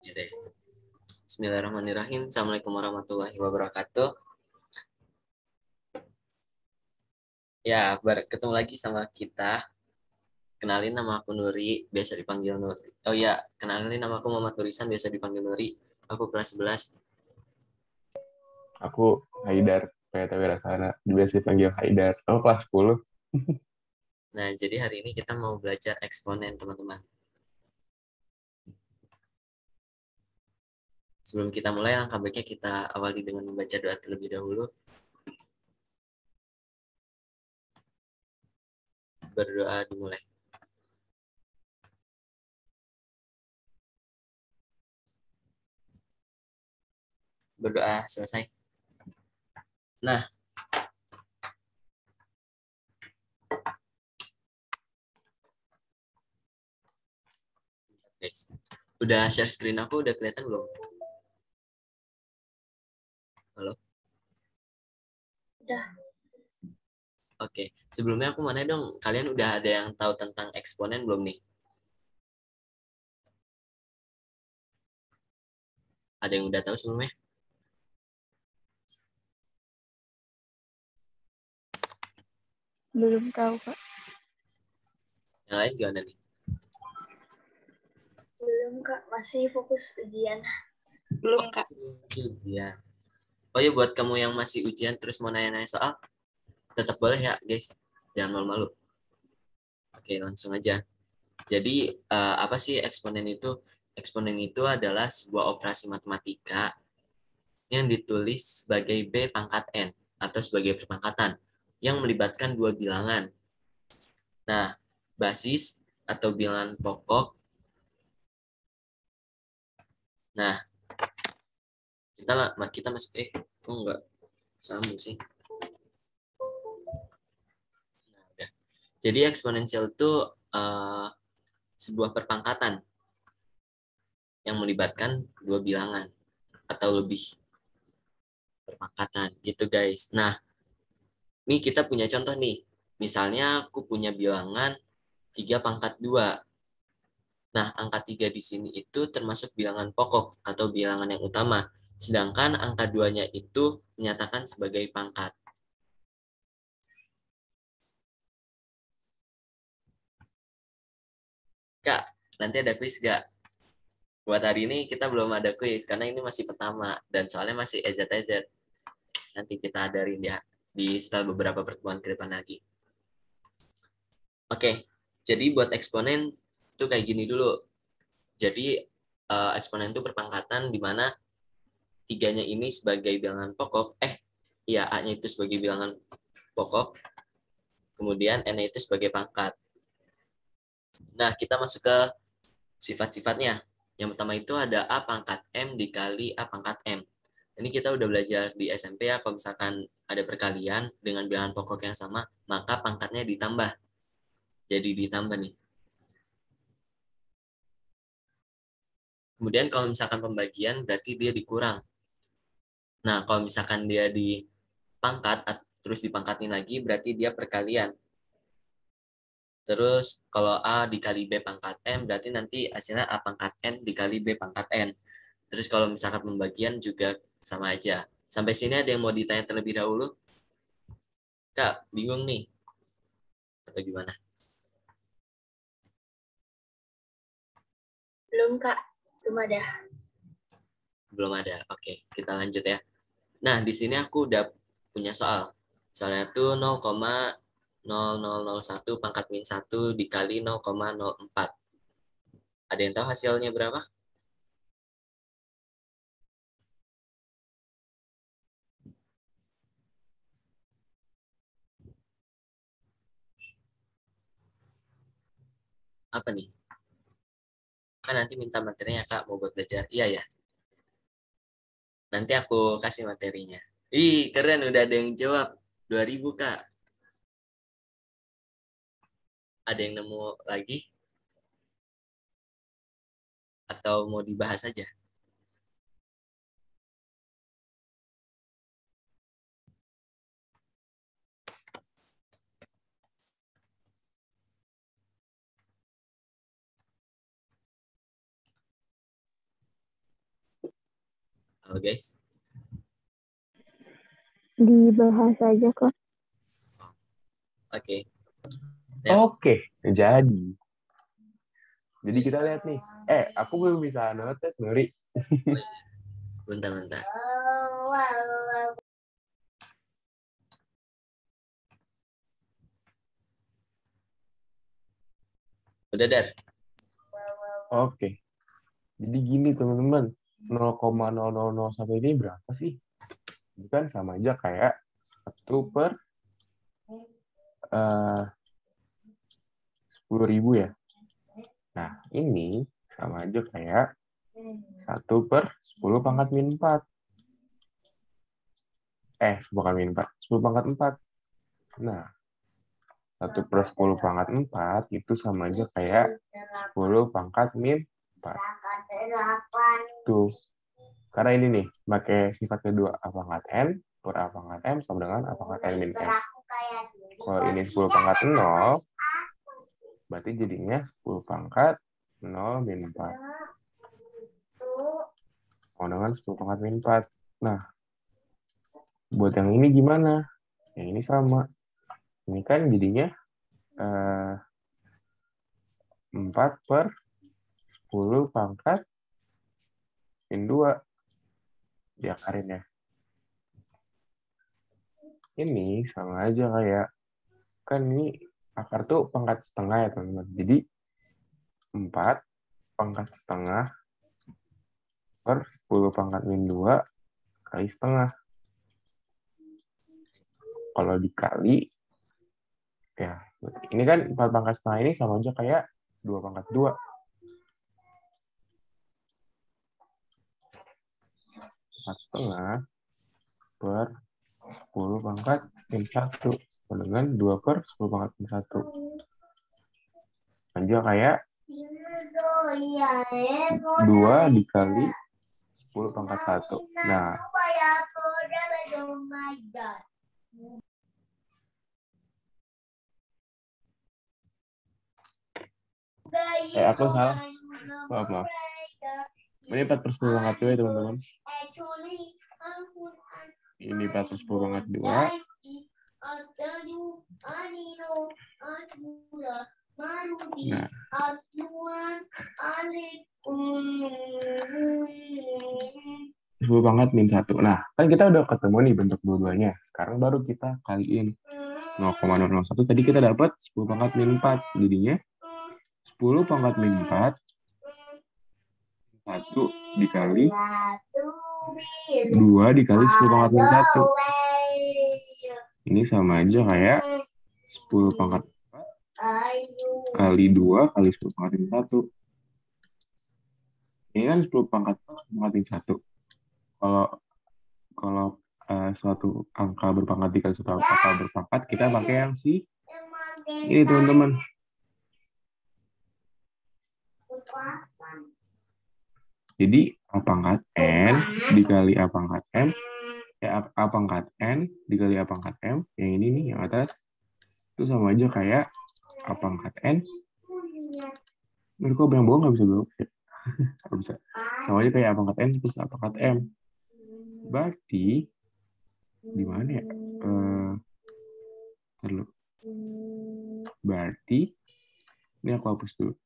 Ya deh. Bismillahirrahmanirrahim. Assalamualaikum warahmatullahi wabarakatuh. Ya, ketemu lagi sama kita. Kenalin nama aku Nuri, biasa dipanggil Nuri. Oh ya, kenalin nama aku Muhammad Nurisan, biasa dipanggil Nuri. Aku kelas 11. Aku Haidar, PTW Rasana, biasa dipanggil Haidar. Aku kelas 10. Nah, jadi hari ini kita mau belajar eksponen, teman-teman. Sebelum kita mulai, langkah baiknya kita awali dengan membaca doa terlebih dahulu. Berdoa dimulai. Berdoa selesai. Nah, guys. Udah share screen aku, udah kelihatan belum? Halo? Udah. Oke, sebelumnya aku mana dong, kalian udah ada yang tahu tentang eksponen belum nih? Ada yang udah tahu sebelumnya? Belum tahu, Kak. Yang lain gimana nih? Belum, Kak. Masih fokus ujian. Belum, Kak. Ujian. Oh ya, buat kamu yang masih ujian terus mau nanya-nanya soal, tetap boleh ya guys. Jangan malu-malu. Oke, langsung aja. Jadi, apa sih eksponen itu? Eksponen itu adalah sebuah operasi matematika yang ditulis sebagai B pangkat N atau sebagai perpangkatan yang melibatkan dua bilangan. Nah, basis atau bilangan pokok. Nah, kita masuk kok enggak sambung sih. Nah, udah. Jadi eksponensial itu sebuah perpangkatan yang melibatkan dua bilangan atau lebih perpangkatan gitu guys. Nah, nih kita punya contoh nih. Misalnya aku punya bilangan 3 pangkat 2. Nah, angka 3 di sini itu termasuk bilangan pokok atau bilangan yang utama. Sedangkan angka 2-nya itu menyatakan sebagai pangkat. Kak, nanti ada quiz gak? Buat hari ini kita belum ada quiz karena ini masih pertama dan soalnya masih EZTZ. Nanti kita adain ya di setelah beberapa pertemuan ke depan lagi. Oke, jadi buat eksponen itu kayak gini dulu. Jadi eksponen itu perpangkatan di mana tiganya ini sebagai bilangan pokok, iya A-nya itu sebagai bilangan pokok, kemudian N-nya itu sebagai pangkat. Nah, kita masuk ke sifat-sifatnya. Yang pertama itu ada A pangkat M dikali A pangkat M. Ini kita udah belajar di SMP ya, kalau misalkan ada perkalian dengan bilangan pokok yang sama, maka pangkatnya ditambah. Jadi ditambah nih. Kemudian kalau misalkan pembagian berarti dia dikurang. Nah, kalau misalkan dia dipangkat terus dipangkatin lagi berarti dia perkalian. Terus kalau A dikali B pangkat M berarti nanti hasilnya A pangkat N dikali B pangkat N. Terus kalau misalkan pembagian juga sama aja. Sampai sini ada yang mau ditanya terlebih dahulu? Kak, bingung nih? Atau gimana? Belum, Kak. Belum ada. Belum ada. Oke, kita lanjut ya. Nah, di sini aku udah punya soal. Soalnya tuh 0,0001 pangkat min 1 dikali 0,04. Ada yang tahu hasilnya berapa? Apa nih? Kan nanti minta materinya Kak mau buat belajar. Iya ya, nanti aku kasih materinya. Ih, keren udah ada yang jawab. 2000 Kak. Ada yang nemu lagi? Atau mau dibahas aja? Halo guys. Dibahas aja kok. Oke. Ya. Oke, jadi kita lihat nih. Aku belum bisa notet, Nuri. Bentar. Udah, Dar. Oke. Jadi gini teman-teman, 0,0001 ini berapa sih? Ini kan sama aja kayak 1 per 10.000 ya. Nah, ini sama aja kayak 1 per 10 pangkat min 4. 10 pangkat min 4. 10 pangkat 4. Nah, 1 per 10 pangkat 4 itu sama aja kayak 10 pangkat min 4. Tuh. Karena ini nih, pakai sifat kedua A pangkat N per A pangkat M sama dengan A pangkat N min M. Kalau ini 10 pangkat 0, berarti jadinya 10 pangkat 0 min 4. Sama dengan 10 pangkat min 4. Nah, buat yang ini gimana? Yang ini sama. Ini kan jadinya 4 per 10 pangkat min 2. Diakarin ya. Ini sama aja kayak, kan ini akar tuh pangkat setengah ya teman-teman. Jadi 4 pangkat setengah per 10 pangkat min 2 kali setengah. Kalau dikali, ya ini kan 4 pangkat setengah ini sama aja kayak 2 pangkat 2. 4 setengah per 10 pangkat min 1 dengan 2 per 10 pangkat min 1. Sama aja kayak 2 dikali 10 pangkat 1. Nah, aku salah. Maaf. Ini 4 per 10 pangkat 2 ya teman-teman. Ini 4 per 10 pangkat 2. Nah. 10 pangkat min 1. Nah, kan kita udah ketemu nih bentuk dua-duanya. Sekarang baru kita kaliin. 0,001 tadi kita dapat 10 pangkat min 4. Jadinya 10 pangkat min 4 1 dikali 2 dikali 10 pangkat min 1. Ini sama aja kayak 10 pangkat 4 kali 2 kali 10 pangkat min 1. Ini kan 10 pangkat 4 pangkat min 1. Kalau suatu angka berpangkat dikali suatu angka berpangkat, kita pakai yang ini teman-teman. Jadi A pangkat N dikali A pangkat M, A pangkat N dikali A pangkat M, yang ini nih, yang atas, itu sama aja kayak A pangkat N. Menurut kok yang bawah nggak bisa belok ya? Nggak bisa. Sama aja kayak A pangkat N plus A pangkat M. Berarti, di mana ya? Terlalu. Berarti, ini aku hapus dulu.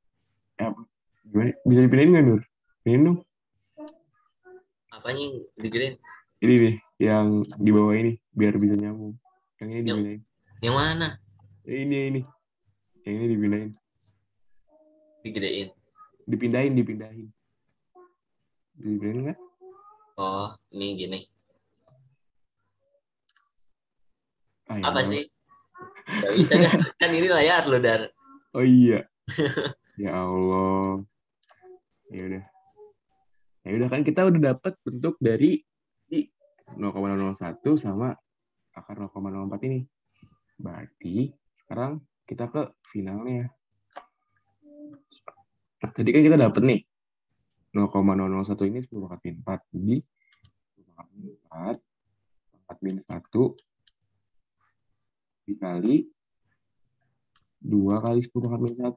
Gimana? Bisa dipindahin nggak, Nur? Pindahin dong. Apanya yang digedein? Ini nih, yang di bawah ini, biar bisa nyambung. Yang ini dipindahin. Yang mana? Ini. Yang ini dipindahin. Digedein? Dipindahin. Dipindahin nggak? Oh, ini gini. Ya apa Allah. Sih? Gak bisa kan ini layar lo, Dar. Oh iya. Ya Allah. Ya udah kan kita udah dapat bentuk dari 0,01 sama akar 0,04 ini. Berarti sekarang kita ke finalnya. Tadi kan kita dapat nih 0,001 ini 10 pangkat min 4. Jadi 10 pangkat min 4 pangkat min 1 dikali 2 kali 10 pangkat min 1.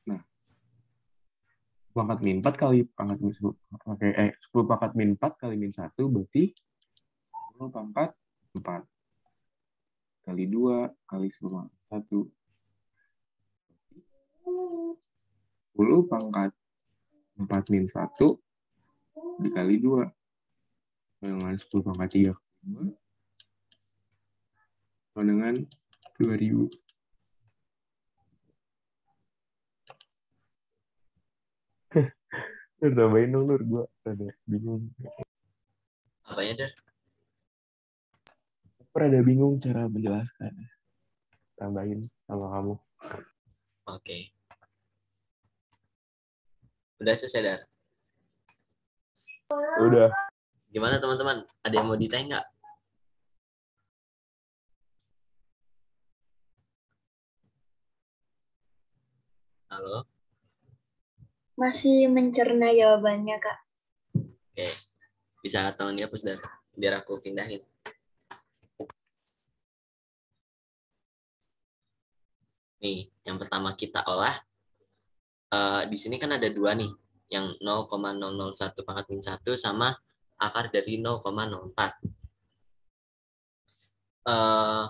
Nah, pangkat min 4 kali pangkat min 10. Oke, 10 pangkat min 4 kali min 1 berarti 10 pangkat 4 kali 2 kali 10 pangkat 1. 10 pangkat 4 min 1 dikali 2. Dengan 10 pangkat 3 kali 2. Sama dengan 2000. Nur, tambahin dong, Nur. Gue rada bingung. Apanya, Dar? Gue rada bingung cara menjelaskan. Tambahin sama kamu. Oke. Udah selesai, Dar? Udah. Gimana teman-teman? Ada yang mau ditanya nggak? Halo? Masih mencerna jawabannya, Kak. Oke. Bisa tolong dihapus, Dar? Biar aku pindahin. Nih, yang pertama kita olah. Di sini kan ada dua nih. Yang 0,001 pangkat min 1 sama akar dari 0,04. Eh,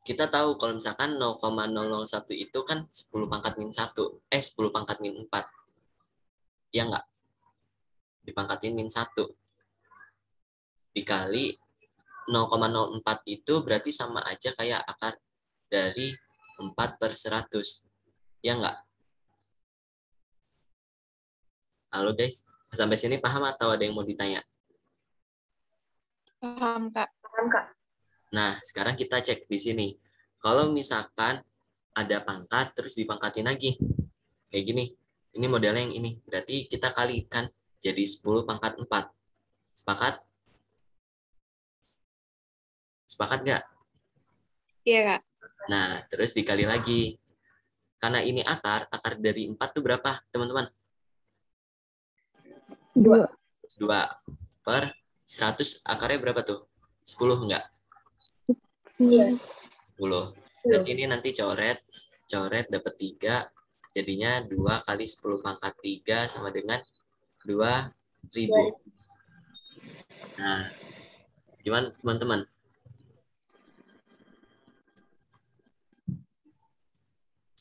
kita tahu kalau misalkan 0,001 itu kan 10 pangkat min 1. 10 pangkat min 4. Ya nggak? Dipangkatin min 1. Dikali 0,04 itu berarti sama aja kayak akar dari 4/100. Ya nggak? Halo guys, sampai sini paham atau ada yang mau ditanya? Paham, Kak. Paham, Kak? Nah, sekarang kita cek di sini. Kalau misalkan ada pangkat, terus dipangkatin lagi. Kayak gini. Ini modelnya yang ini. Berarti kita kalikan jadi 10 pangkat 4. Sepakat? Sepakat nggak? Iya, Kak. Nah, terus dikali lagi. Karena ini akar dari 4 itu berapa, teman-teman? 2. 2/100, akarnya berapa tuh? 10 enggak? Iya. 10. Berarti ini nanti coret dapat 3, jadinya 2 kali 10 pangkat 3 sama dengan 2000. Nah, gimana teman-teman?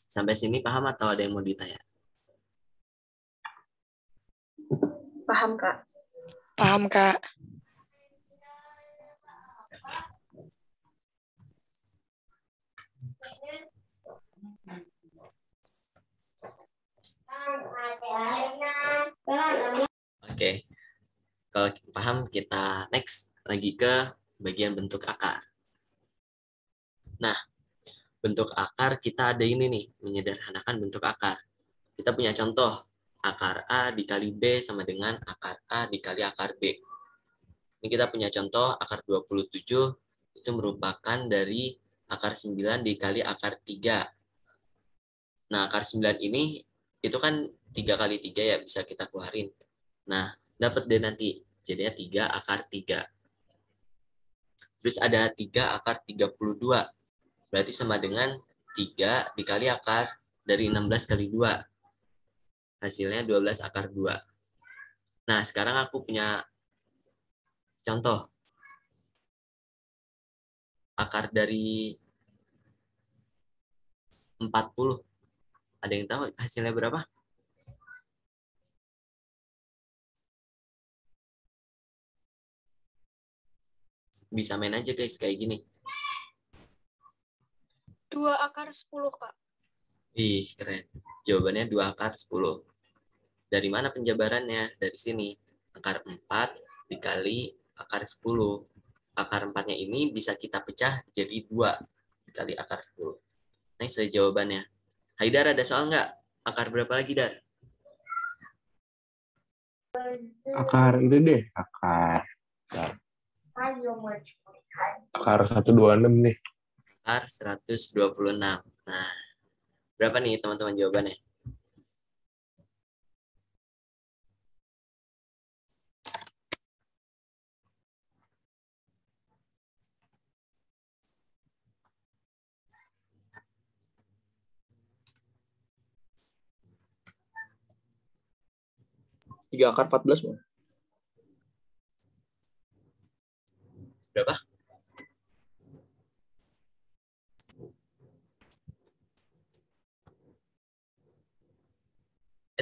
Sampai sini paham atau ada yang mau ditanya? Paham, Kak. Paham, Kak. Oke. Kalau paham, kita next lagi ke bagian bentuk akar. Nah, bentuk akar kita ada ini nih, menyederhanakan bentuk akar. Kita punya contoh, akar A dikali B sama dengan akar A dikali akar B. Ini kita punya contoh, akar 27 itu merupakan dari akar 9 dikali akar 3. Nah, akar 9 ini itu kan 3 kali 3 ya, bisa kita keluarin. Nah, dapat deh nanti, jadinya 3 akar 3. Terus ada 3 akar 32. Berarti sama dengan 3 dikali akar dari 16 kali 2. Hasilnya 12 akar 2. Nah, sekarang aku punya contoh. Akar dari 40. Ada yang tahu hasilnya berapa? Bisa main aja guys, kayak gini. 2 akar 10, Kak. Ih, keren. Jawabannya 2 akar 10. Dari mana penjabarannya? Dari sini. Akar 4 dikali akar 10. Akar 4-nya ini bisa kita pecah jadi 2 dikali akar 10. Nah, ini jawabannya. Haidar, ada soal nggak? Akar berapa lagi, Dar? Akar itu deh. Akar 126 nih. Akar 126. Nah, berapa nih teman-teman jawabannya? 3 akar 14 Bang. Berapa?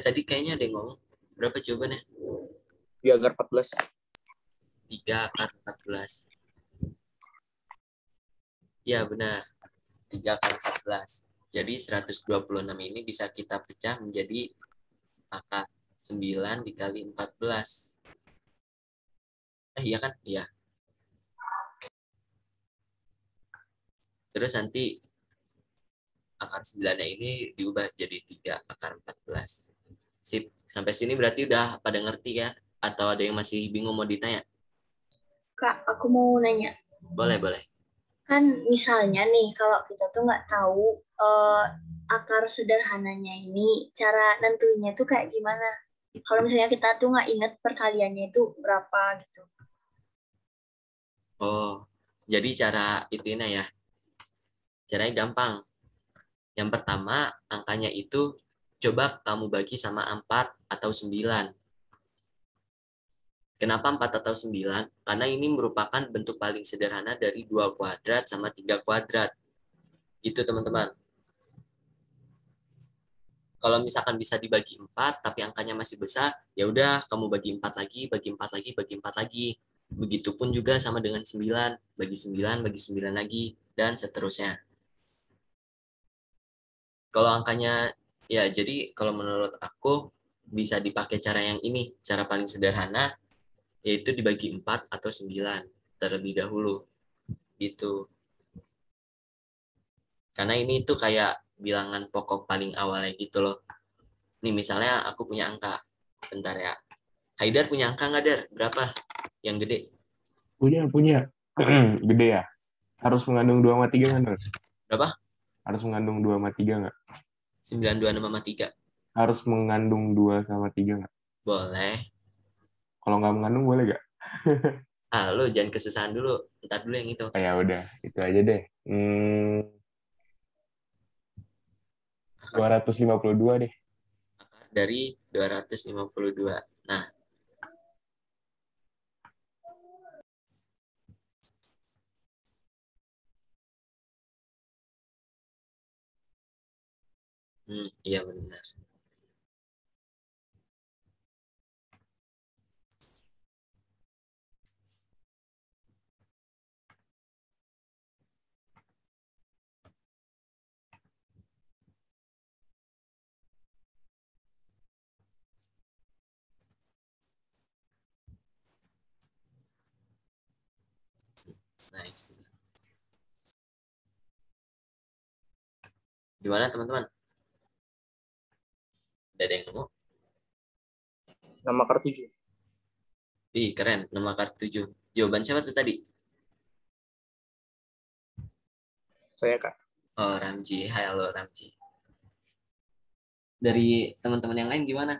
Tadi kayaknya ada yang ngomong. Berapa jawabannya? 3 akar 14. 3 akar 14. Ya, benar. 3 akar 14. Jadi 126 ini bisa kita pecah menjadi akar 9 dikali 14. Iya kan? Iya. Terus nanti akar 9-nya ini diubah jadi 3 akar 14. Sip. Sampai sini berarti udah pada ngerti ya? Atau ada yang masih bingung mau ditanya? Kak, aku mau nanya. Boleh, boleh. Kan misalnya nih, kalau kita tuh nggak tahu akar sederhananya ini, cara nentuinnya tuh kayak gimana? Kalau misalnya kita tuh nggak inget perkaliannya itu berapa gitu. Oh, jadi cara itunya ya. Caranya gampang. Yang pertama, angkanya itu coba kamu bagi sama 4 atau 9. Kenapa 4 atau 9? Karena ini merupakan bentuk paling sederhana dari 2 kuadrat sama 3 kuadrat. Gitu, teman-teman. Kalau misalkan bisa dibagi 4, tapi angkanya masih besar, ya udah kamu bagi 4 lagi, bagi 4 lagi, bagi 4 lagi. Begitupun juga sama dengan 9, bagi 9, bagi 9 lagi, dan seterusnya. Kalau angkanya, ya jadi kalau menurut aku, bisa dipakai cara yang ini, cara paling sederhana, yaitu dibagi 4 atau 9 terlebih dahulu. Gitu. Karena ini tuh kayak bilangan pokok paling awalnya gitu loh. Nih misalnya aku punya angka. Bentar ya. Haidar punya angka nggak, Dar? Berapa yang gede? Punya. Gede ya? Harus mengandung 2 sama 3 nggak, Nur? Berapa? Harus mengandung 2 sama 3 nggak? 926 sama 3. Harus mengandung 2 sama 3 nggak? Boleh. Kalau nggak mengandung boleh nggak? Ah, lu jangan kesusahan dulu. Ntar dulu yang itu. Ya udah, itu aja deh. 252 deh. Akar dari 252. Nah, iya benar. Nice. Gimana teman-teman? Udah ada yang nemu? 6 akar 7. Ih, keren. 6 akar 7. Jawaban siapa tuh tadi? Saya, Kak. Oh, Ramji. Hai, halo Ramji. Dari teman-teman yang lain gimana?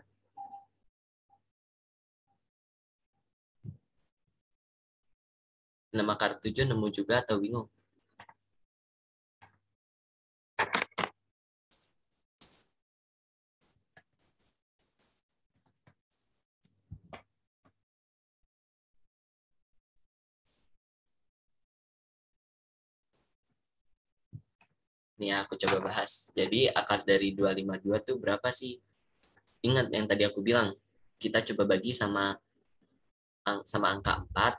Nama akar 7 nemu juga atau bingung? Nih aku coba bahas. Jadi akar dari 252 tuh berapa sih? Ingat yang tadi aku bilang. Kita coba bagi sama angka 4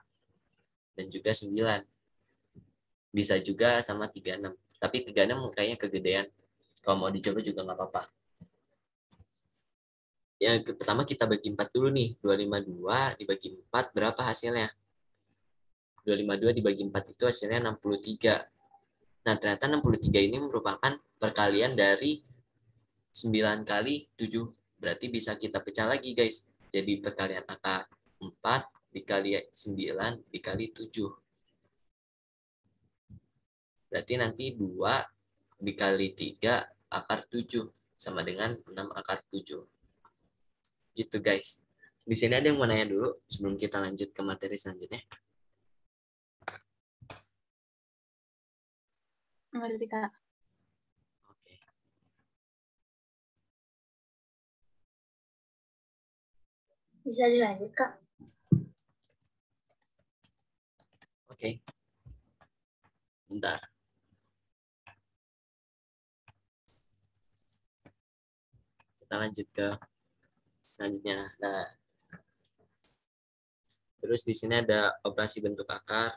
dan juga 9. Bisa juga sama 36. Tapi 36 kayaknya kegedean. Kalau mau dicoba juga nggak apa-apa. Yang pertama kita bagi 4 dulu nih. 252 dibagi 4 berapa hasilnya? 252 dibagi 4 itu hasilnya 63. Nah, ternyata 63 ini merupakan perkalian dari 9 kali 7. Berarti bisa kita pecah lagi, guys. Jadi perkalian akar 4 dikali 9 dikali 7. Berarti nanti 2 dikali 3 akar 7. Sama dengan 6 akar 7. Gitu, guys. Di sini ada yang mau nanya dulu sebelum kita lanjut ke materi selanjutnya. Ngerti, Kak. Oke. Bisa dilanjut, Kak. Oke. Bentar. Kita lanjut ke selanjutnya. Nah, terus di sini ada operasi bentuk akar.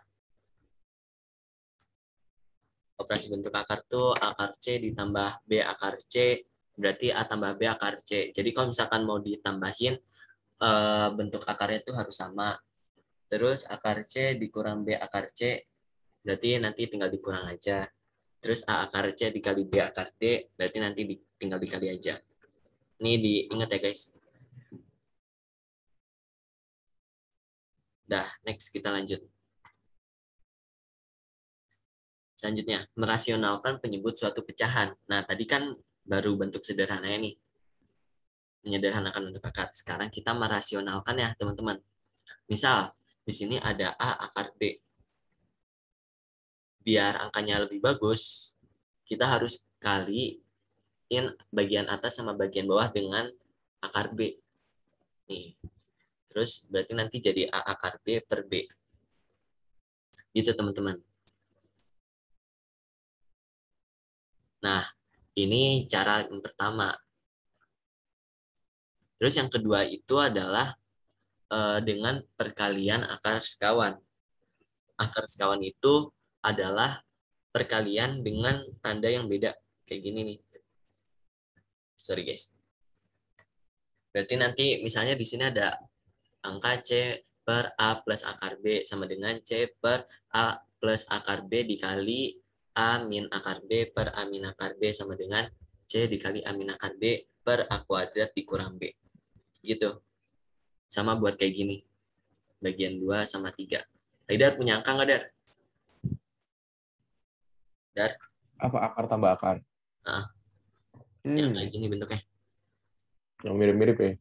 Operasi bentuk akar tuh akar C ditambah B akar C, berarti A tambah B akar C. Jadi kalau misalkan mau ditambahin, bentuk akarnya itu harus sama. Terus akar C dikurang B akar C, berarti nanti tinggal dikurang aja. Terus A akar C dikali B akar D, berarti nanti tinggal dikali aja. Ini diingat ya guys. Dah, next kita lanjut. Selanjutnya, merasionalkan penyebut suatu pecahan. Nah, tadi kan baru bentuk sederhananya nih. Menyederhanakan bentuk akar. Sekarang kita merasionalkan ya, teman-teman. Misal, di sini ada A akar D. Biar angkanya lebih bagus, kita harus kaliin bagian atas sama bagian bawah dengan akar B. Nih. Terus berarti nanti jadi A akar B per B. Gitu, teman-teman. Nah, ini cara yang pertama. Terus yang kedua itu adalah dengan perkalian akar sekawan. Akar sekawan itu adalah perkalian dengan tanda yang beda. Kayak gini nih. Sorry guys. Berarti nanti misalnya di sini ada angka C per A plus akar B sama dengan C per A plus akar B dikali A min akar B per A min akar B sama dengan C dikali A min akar B per A kuadrat dikurang B. Gitu. Sama buat kayak gini. Bagian 2 sama 3. Haidar punya angka nggak, Dar? Dar? Apa akar tambah akar? Nah, yang kayak gini bentuknya. Yang mirip-mirip ya.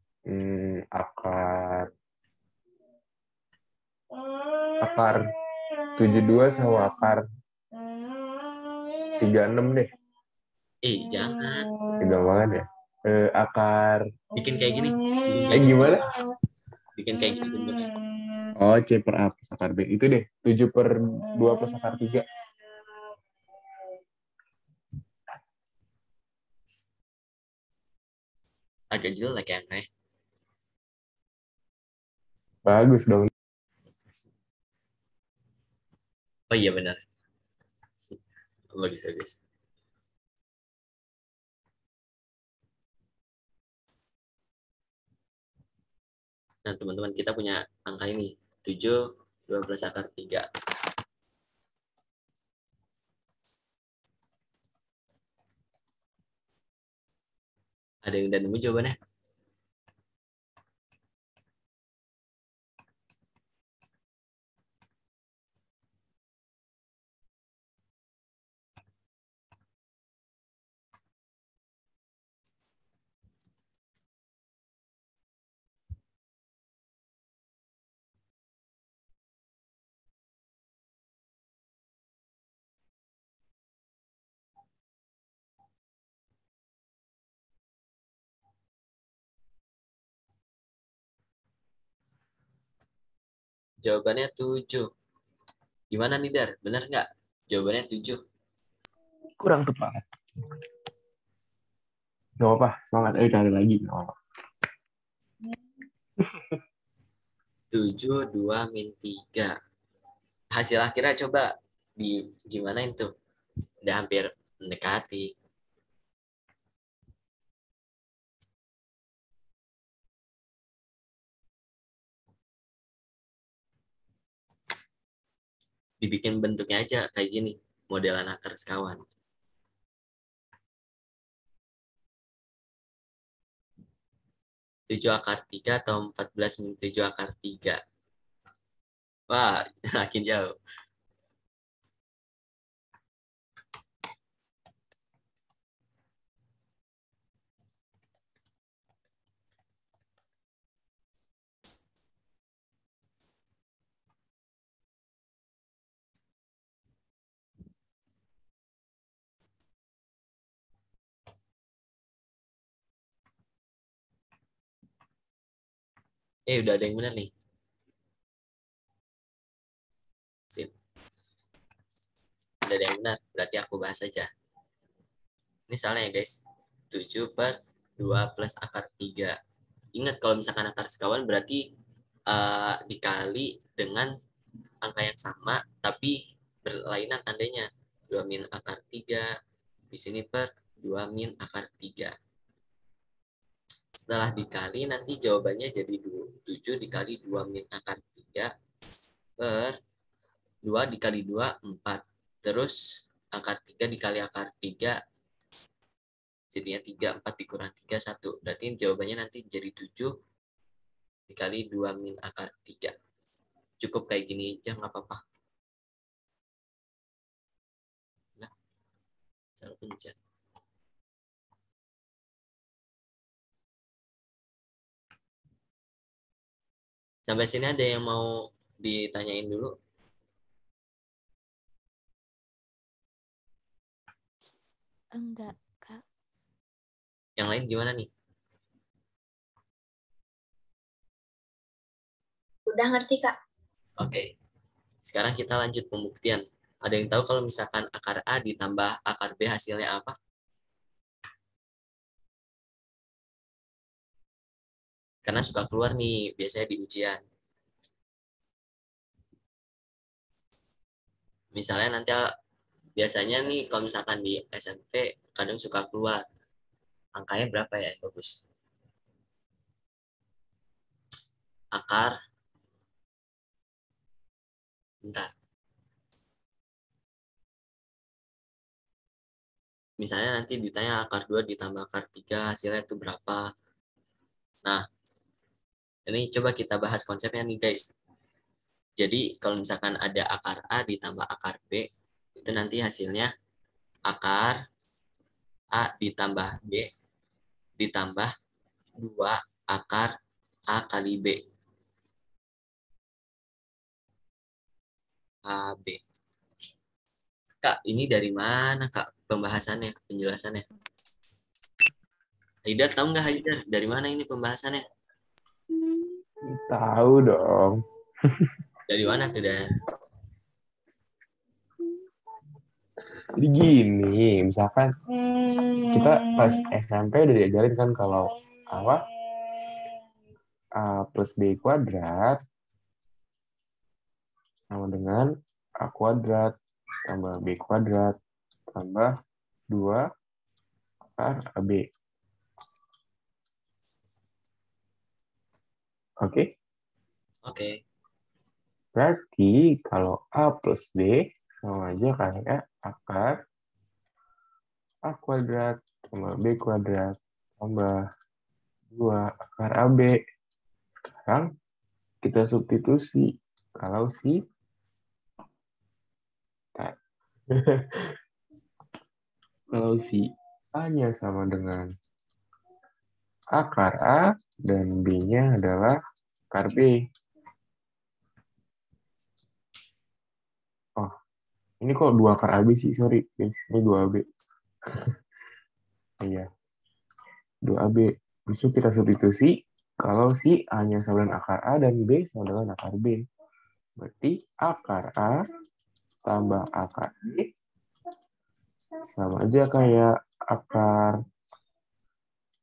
Akar 72 sama akar 36 deh. Jangan. Tegang banget ya. Akar Bikin kayak gini. Gimana? Bikin kayak gini bentuknya. Oh, C per A plus akar B. Itu deh. 7 per 2 plus akar 3. Agak jelek ya, angkanya. Bagus dong. Oh iya benar. Bagus. Nah, teman-teman, kita punya angka ini. 7, 12 akar 3. Ada yang udah nemu jawabannya? Jawabannya 7. Gimana nih, Dar? Benar nggak? Jawabannya 7. Kurang tepat. Gak apa-apa. Semangat. Cari lagi. Gak apa-apa. 7, 2, min 3. Hasil akhirnya coba gimana itu? Udah hampir mendekati. Dibikin bentuknya aja kayak gini. Modelan akar sekawan. 7 akar 3 atau 14 min 7 akar 3. Wah, makin jauh. Udah ada yang benar nih. Sip. Udah ada yang benar, berarti aku bahas aja. Ini soalnya ya guys, 7/2 plus akar 3. Ingat kalau misalkan akar sekawan berarti dikali dengan angka yang sama, tapi berlainan tandanya. 2 min akar 3, di sini per 2 min akar 3. Setelah dikali, nanti jawabannya jadi 7 dikali 2 min akar 3 per 2 dikali 2, 4. Terus akar 3 dikali akar 3, jadinya 3, 4 dikurang 3, 1. Berarti jawabannya nanti jadi 7 dikali 2 min akar 3. Cukup kayak gini aja, nggak apa-apa. Nah, saya pencet. Sampai sini ada yang mau ditanyain dulu? Enggak, Kak. Yang lain gimana nih? Udah ngerti, Kak? Oke. Sekarang kita lanjut pembuktian. Ada yang tahu kalau misalkan akar A ditambah akar B hasilnya apa? Karena suka keluar nih biasanya di ujian. Misalnya nanti biasanya nih kalau misalkan di SMP kadang suka keluar. Angkanya berapa ya? Bagus. Akar. Bentar. Misalnya nanti ditanya akar 2 ditambah akar 3 hasilnya itu berapa. Nah, ini coba kita bahas konsepnya nih guys. Jadi kalau misalkan ada akar A ditambah akar B, itu nanti hasilnya akar A ditambah B ditambah 2 akar A kali B. AB. Kak, ini dari mana Kak pembahasannya, penjelasannya? Haidar tahu nggak Haidar? Dari mana ini pembahasannya? Tahu dong. Dari mana tuh, Dan? Jadi gini, misalkan kita pas SMP udah diajarin kan kalau apa A plus B kuadrat sama dengan A kuadrat tambah B kuadrat tambah 2 akar AB. Oke? Oke. Berarti kalau A plus B sama aja kayak akar A kuadrat tambah B kuadrat tambah 2 akar AB. Sekarang kita substitusi. Kalau kalau si A-nya sama dengan akar A dan B-nya adalah akar B. Oh, ini kok 2 akar AB sih? Sorry, guys. Ini 2 AB. Iya. 2 AB. Besok kita substitusi kalau si A-nya sama dengan akar A dan B sama dengan akar B. Berarti akar A tambah akar B sama aja kayak akar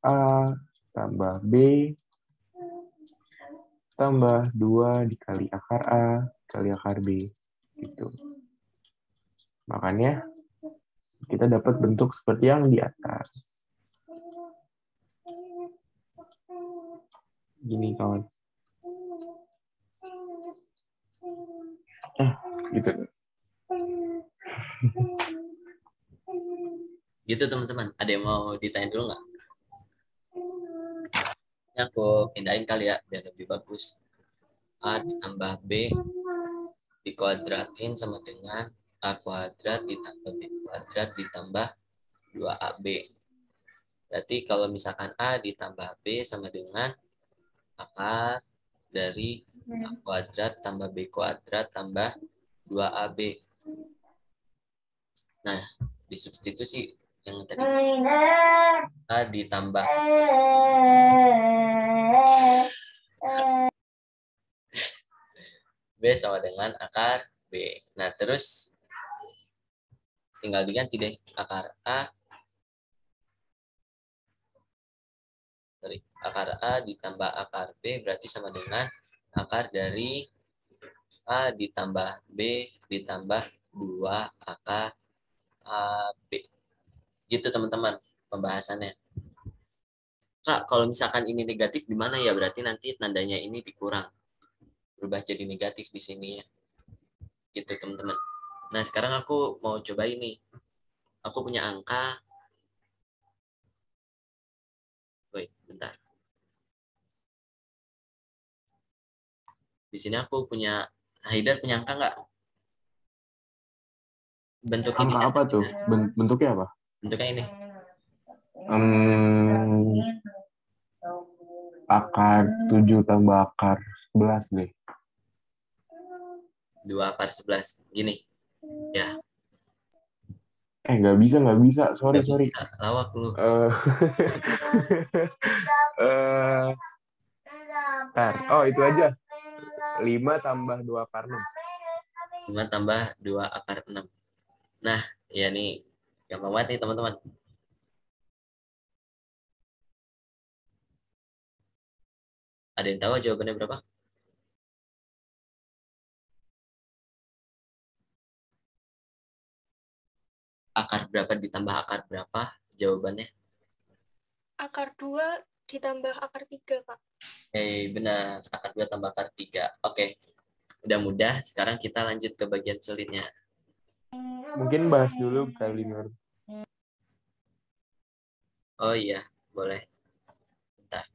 A tambah B tambah 2 dikali akar A kali akar B. Gitu. Makanya kita dapat bentuk seperti yang di atas. Gini kawan. Gitu. Gitu teman-teman. Ada yang mau ditanya dulu nggak? Ini aku pindahin kali ya biar lebih bagus. A ditambah B dikuadratin sama dengan A kuadrat ditambah B kuadrat ditambah 2AB. Berarti kalau misalkan A ditambah B sama dengan akar dari A kuadrat tambah B kuadrat tambah 2AB. Nah, disubstitusi yang tadi A ditambah B sama dengan akar B. Nah, terus tinggal diganti deh. Akar A ditambah akar B berarti sama dengan akar dari A ditambah B ditambah 2 akar AB. Gitu teman-teman pembahasannya. Kak, kalau misalkan ini negatif gimana ya? Berarti nanti tandanya ini dikurang. Berubah jadi negatif di sini ya. Gitu teman-teman. Nah, sekarang aku mau coba ini. Aku punya angka. Wait, bentar. Di sini aku punya, Haidar punya angka nggak? Bentuk ini. Angka apa tuh? Bentuknya apa? Bentuknya ini. Akar 7 tambah akar 11 deh. 2 akar 11. Gini. Ya. Nggak bisa. Sorry. Bisa. Lawak lu. Oh, itu aja. 5 tambah 2 akar 6. 5 tambah 2 akar 6. Nah, ya nih. Gampang banget nih teman-teman. Ada yang tahu jawabannya berapa? Akar berapa ditambah akar berapa? Jawabannya. Akar 2 ditambah akar 3, Kak. Benar. Akar 2 tambah akar 3. Oke. Udah mudah. Sekarang kita lanjut ke bagian sulitnya. Mungkin bahas dulu kali Nur. Oh iya, boleh. Bentar.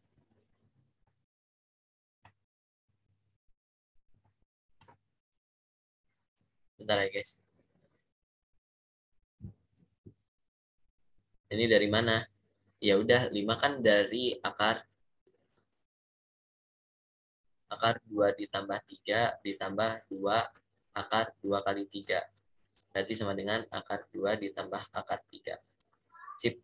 Bentar ya, guys. Ini dari mana? Ya udah, 5 kan dari akar 2 ditambah 3 ditambah 2 akar 2 kali 3. Berarti sama dengan akar 2 ditambah akar 3. Sip.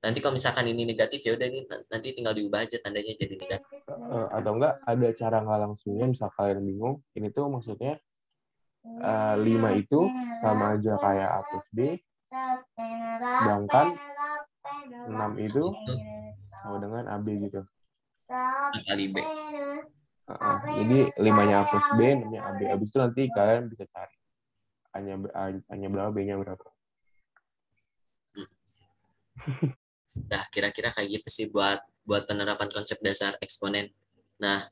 Nanti kalau misalkan ini negatif, ya udah ini nanti tinggal diubah aja tandanya jadi negatif. Atau enggak ada cara nggak langsungnya, misal kalian bingung, ini tuh maksudnya 5 itu sama aja kayak A plus B, sedangkan 6 itu sama dengan AB gitu. A kali B. Jadi 5-nya A plus B, 6-nya AB. Habis itu nanti kalian bisa cari A-nya berapa, B-nya berapa. Nah, kira-kira kayak gitu sih buat penerapan konsep dasar eksponen. Nah,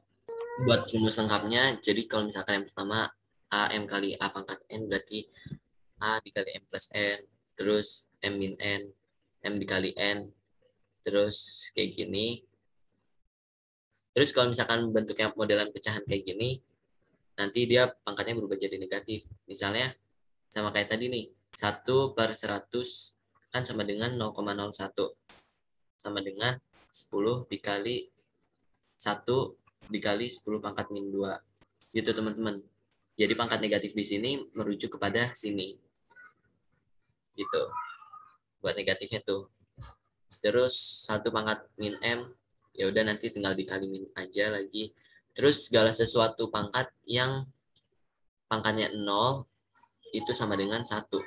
buat rumus lengkapnya, jadi kalau misalkan yang pertama AM kali A pangkat N berarti A dikali M plus N, terus M min N, M dikali N, terus kayak gini. Terus kalau misalkan bentuknya modelan pecahan kayak gini, nanti dia pangkatnya berubah jadi negatif. Misalnya sama kayak tadi nih, 1/100 kan sama dengan 0,01. Sama dengan 10 dikali 1 dikali 10 pangkat min 2. Gitu teman-teman. Jadi pangkat negatif di sini merujuk kepada sini. Gitu. Buat negatifnya tuh. Terus 1 pangkat min M, ya udah nanti tinggal dikali min aja lagi. Terus segala sesuatu pangkat yang pangkatnya 0 itu sama dengan 1.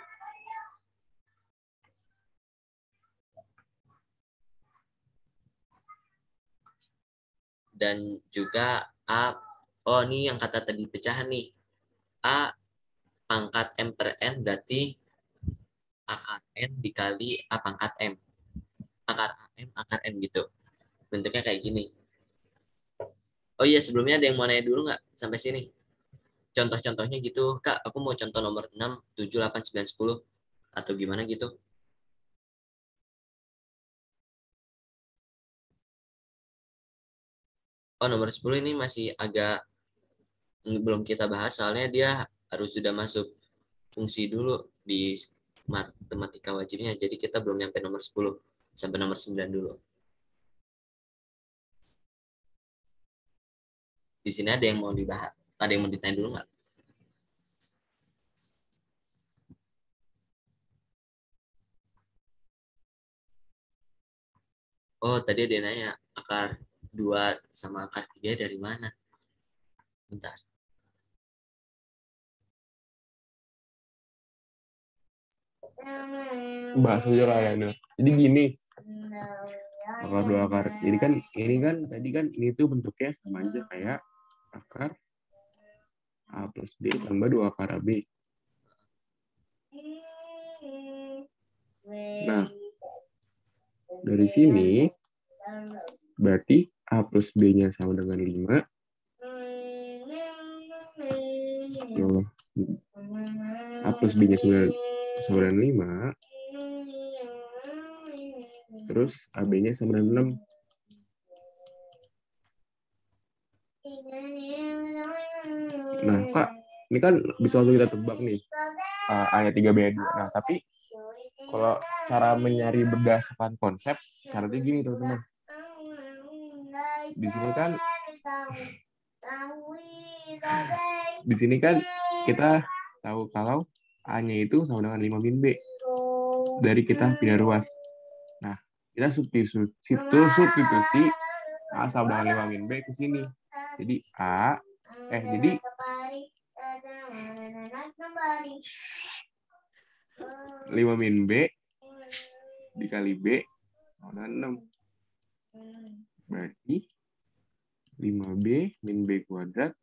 Dan juga A, oh ini yang kata tadi pecahan nih. A pangkat M per N berarti akar N dikali A pangkat M. Akar M, akar N gitu. Bentuknya kayak gini. Oh iya, sebelumnya ada yang mau nanya dulu nggak sampai sini? Contoh-contohnya gitu. Kak, aku mau contoh nomor 6, 7, 8, 9, 10. Atau gimana gitu. Oh, nomor 10 ini masih agak belum kita bahas. Soalnya dia harus sudah masuk fungsi dulu di matematika wajibnya. Jadi kita belum nyampe nomor 10. Sampai nomor 9 dulu. Di sini ada yang mau dibahas. Ada yang mau ditanya dulu nggak? Oh, tadi ada yang nanya, akar 2 sama akar 3 dari mana? Bentar. bahas aja kalian. Jadi gini, akar dua akar. Jadi kan ini kan tadi kan ini tuh bentuknya sama aja kayak akar A plus B tambah 2 akar AB. Nah, dari sini berarti A plus B-nya sama dengan 5. A plus B-nya sama dengan 5. Terus AB-nya sama dengan 6. Nah, Kak, ini kan bisa langsung kita tebak nih. A-nya 3, B-nya 2. Nah, tapi kalau cara mencari berdasarkan konsep, caranya gini, teman-teman. Di sini kan kita tahu kalau A-nya itu sama dengan 5 min B. Dari kita pindah ruas. Nah, kita substitusi A sama dengan 5 min B ke sini. Jadi jadi 5 min B dikali B sama dengan 6. Berarti 5B min B kuadrat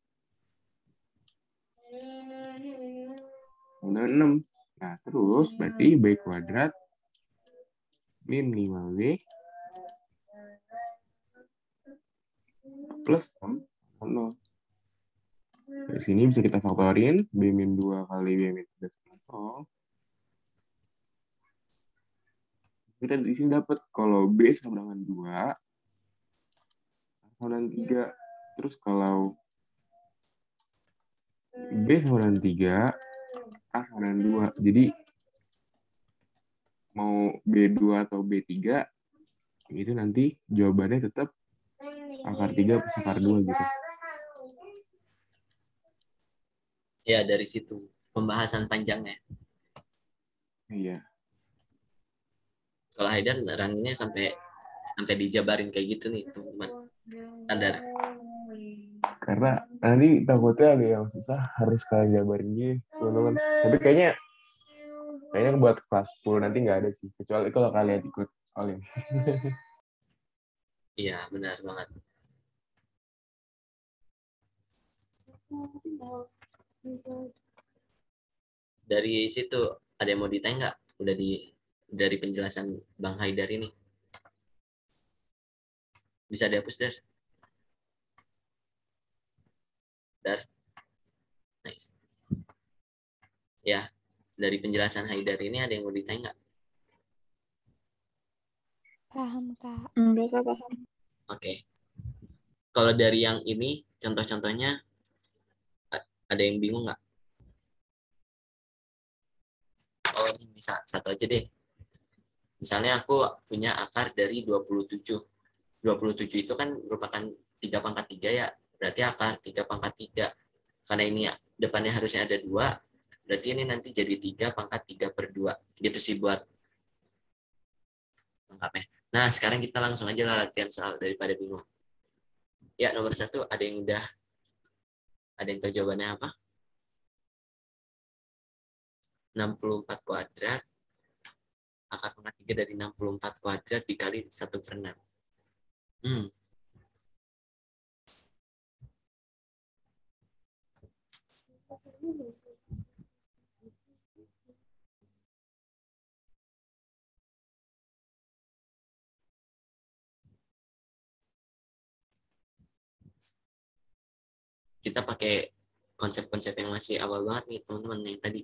sama dengan 6. Nah, terus berarti B kuadrat min 5B plus 0. Dari sini bisa kita faktorin B min 2 kali B min 3 sama 0. Kita di sini dapat kalau B sama dengan 2 sama dengan 3. Terus kalau B sama dengan 3, A sama dengan 2. Jadi mau B2 atau B3 itu nanti jawabannya tetap akar 3 plus akar 2 gitu. Ya, dari situ pembahasan panjangnya. Iya. Kalau Haidar ranginya sampai dijabarin kayak gitu nih, teman-teman. Sadar. Karena nanti takutnya ada yang susah harus kalian jabarin gitu, teman-teman. Tapi kayaknya buat kelas 10 nanti nggak ada sih, kecuali kalau kalian ikut Olim. Iya, benar banget. Dari situ ada yang mau ditanya nggak? Udah dari penjelasan Bang Haidar ini. Bisa dihapus, Dar? Dar? Nice. Ya, dari penjelasan Haidar ini ada yang mau ditanya nggak? Paham, Kak. Enggak, Kak, paham. Oke. Kalau dari yang ini, contoh-contohnya, ada yang bingung nggak? Oh, ini bisa satu aja deh. Misalnya aku punya akar dari 27. 27 itu kan merupakan 3 pangkat 3 ya. Berarti akar 3 pangkat 3. Karena ini ya, depannya harusnya ada 2. Berarti ini nanti jadi 3 pangkat 3 per 2. Gitu sih buat lengkapnya. Nah, sekarang kita langsung aja lah latihan soal daripada bingung. Ya, nomor 1 ada yang tahu jawabannya apa? 64 kuadrat. Akar pangkat 3 dari 64 kuadrat dikali 1/6. Kita pakai konsep-konsep yang masih awal banget nih, teman-teman, yang tadi.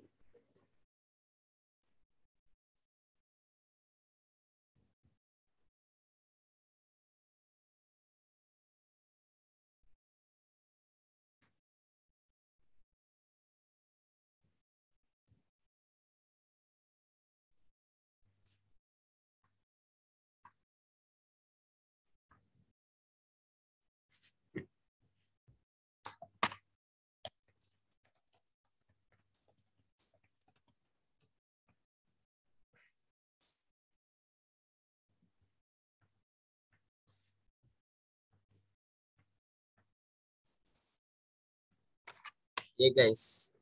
Ya guys,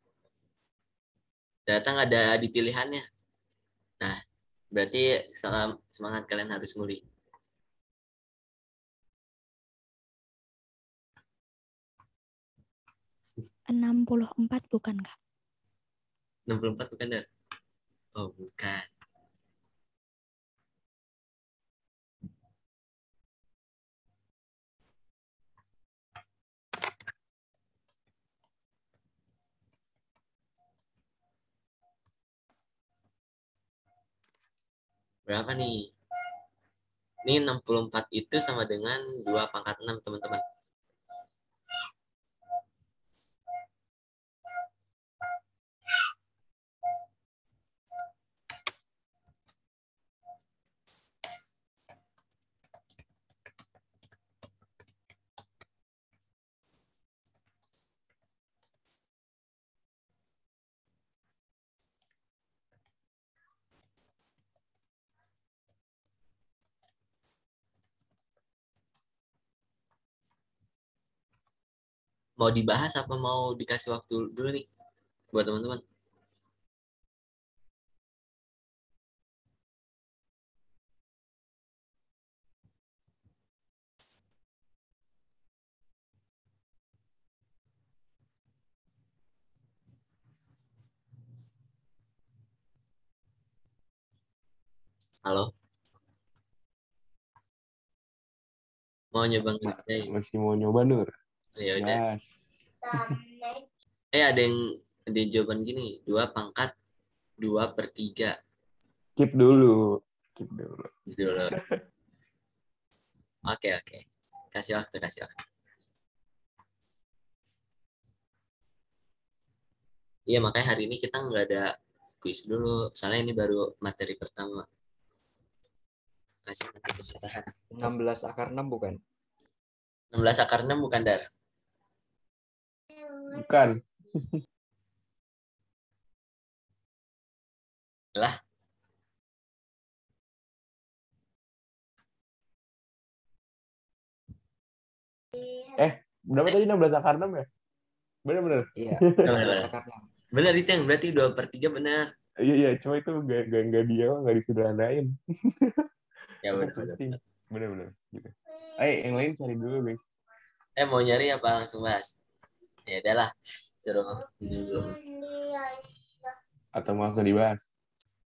datang ada di pilihannya. Nah, berarti semangat kalian harus nguli. 64 bukan, Kak? 64 bukan, Dar? Oh, bukan. Berapa nih? Ini 64 itu sama dengan 2 pangkat 6, teman-teman. Mau dibahas apa mau dikasih waktu dulu nih buat teman-teman? Halo? Mau nyoba ngerjain? Masih mau nyoba, Nur? Ya udah. Gas. Ada yang jawaban gini, 2 pangkat 2/3. Keep dulu. Keep dulu. Gitu loh. Oke. Kasih waktu. Iya, makanya hari ini kita nggak ada kuis dulu. Soalnya ini baru materi pertama. Kasih nanti kesusahan. 16 akar 6 bukan? 16 akar 6 bukan, Dar? Bukan. Lah, Berapa tadi 16 akar 6 ya? Bener-bener. Iya, benar. 16 akar 6. Benar itu yang berarti 2/3 benar. Iya, cuma itu nggak disederhanain. Ya Aku benar. pusing. Bener-bener. Gitu. Yang lain cari dulu, guys. Mau nyari apa langsung bahas? Ya udahlah, suruh dulu. Atau mau langsung dibahas?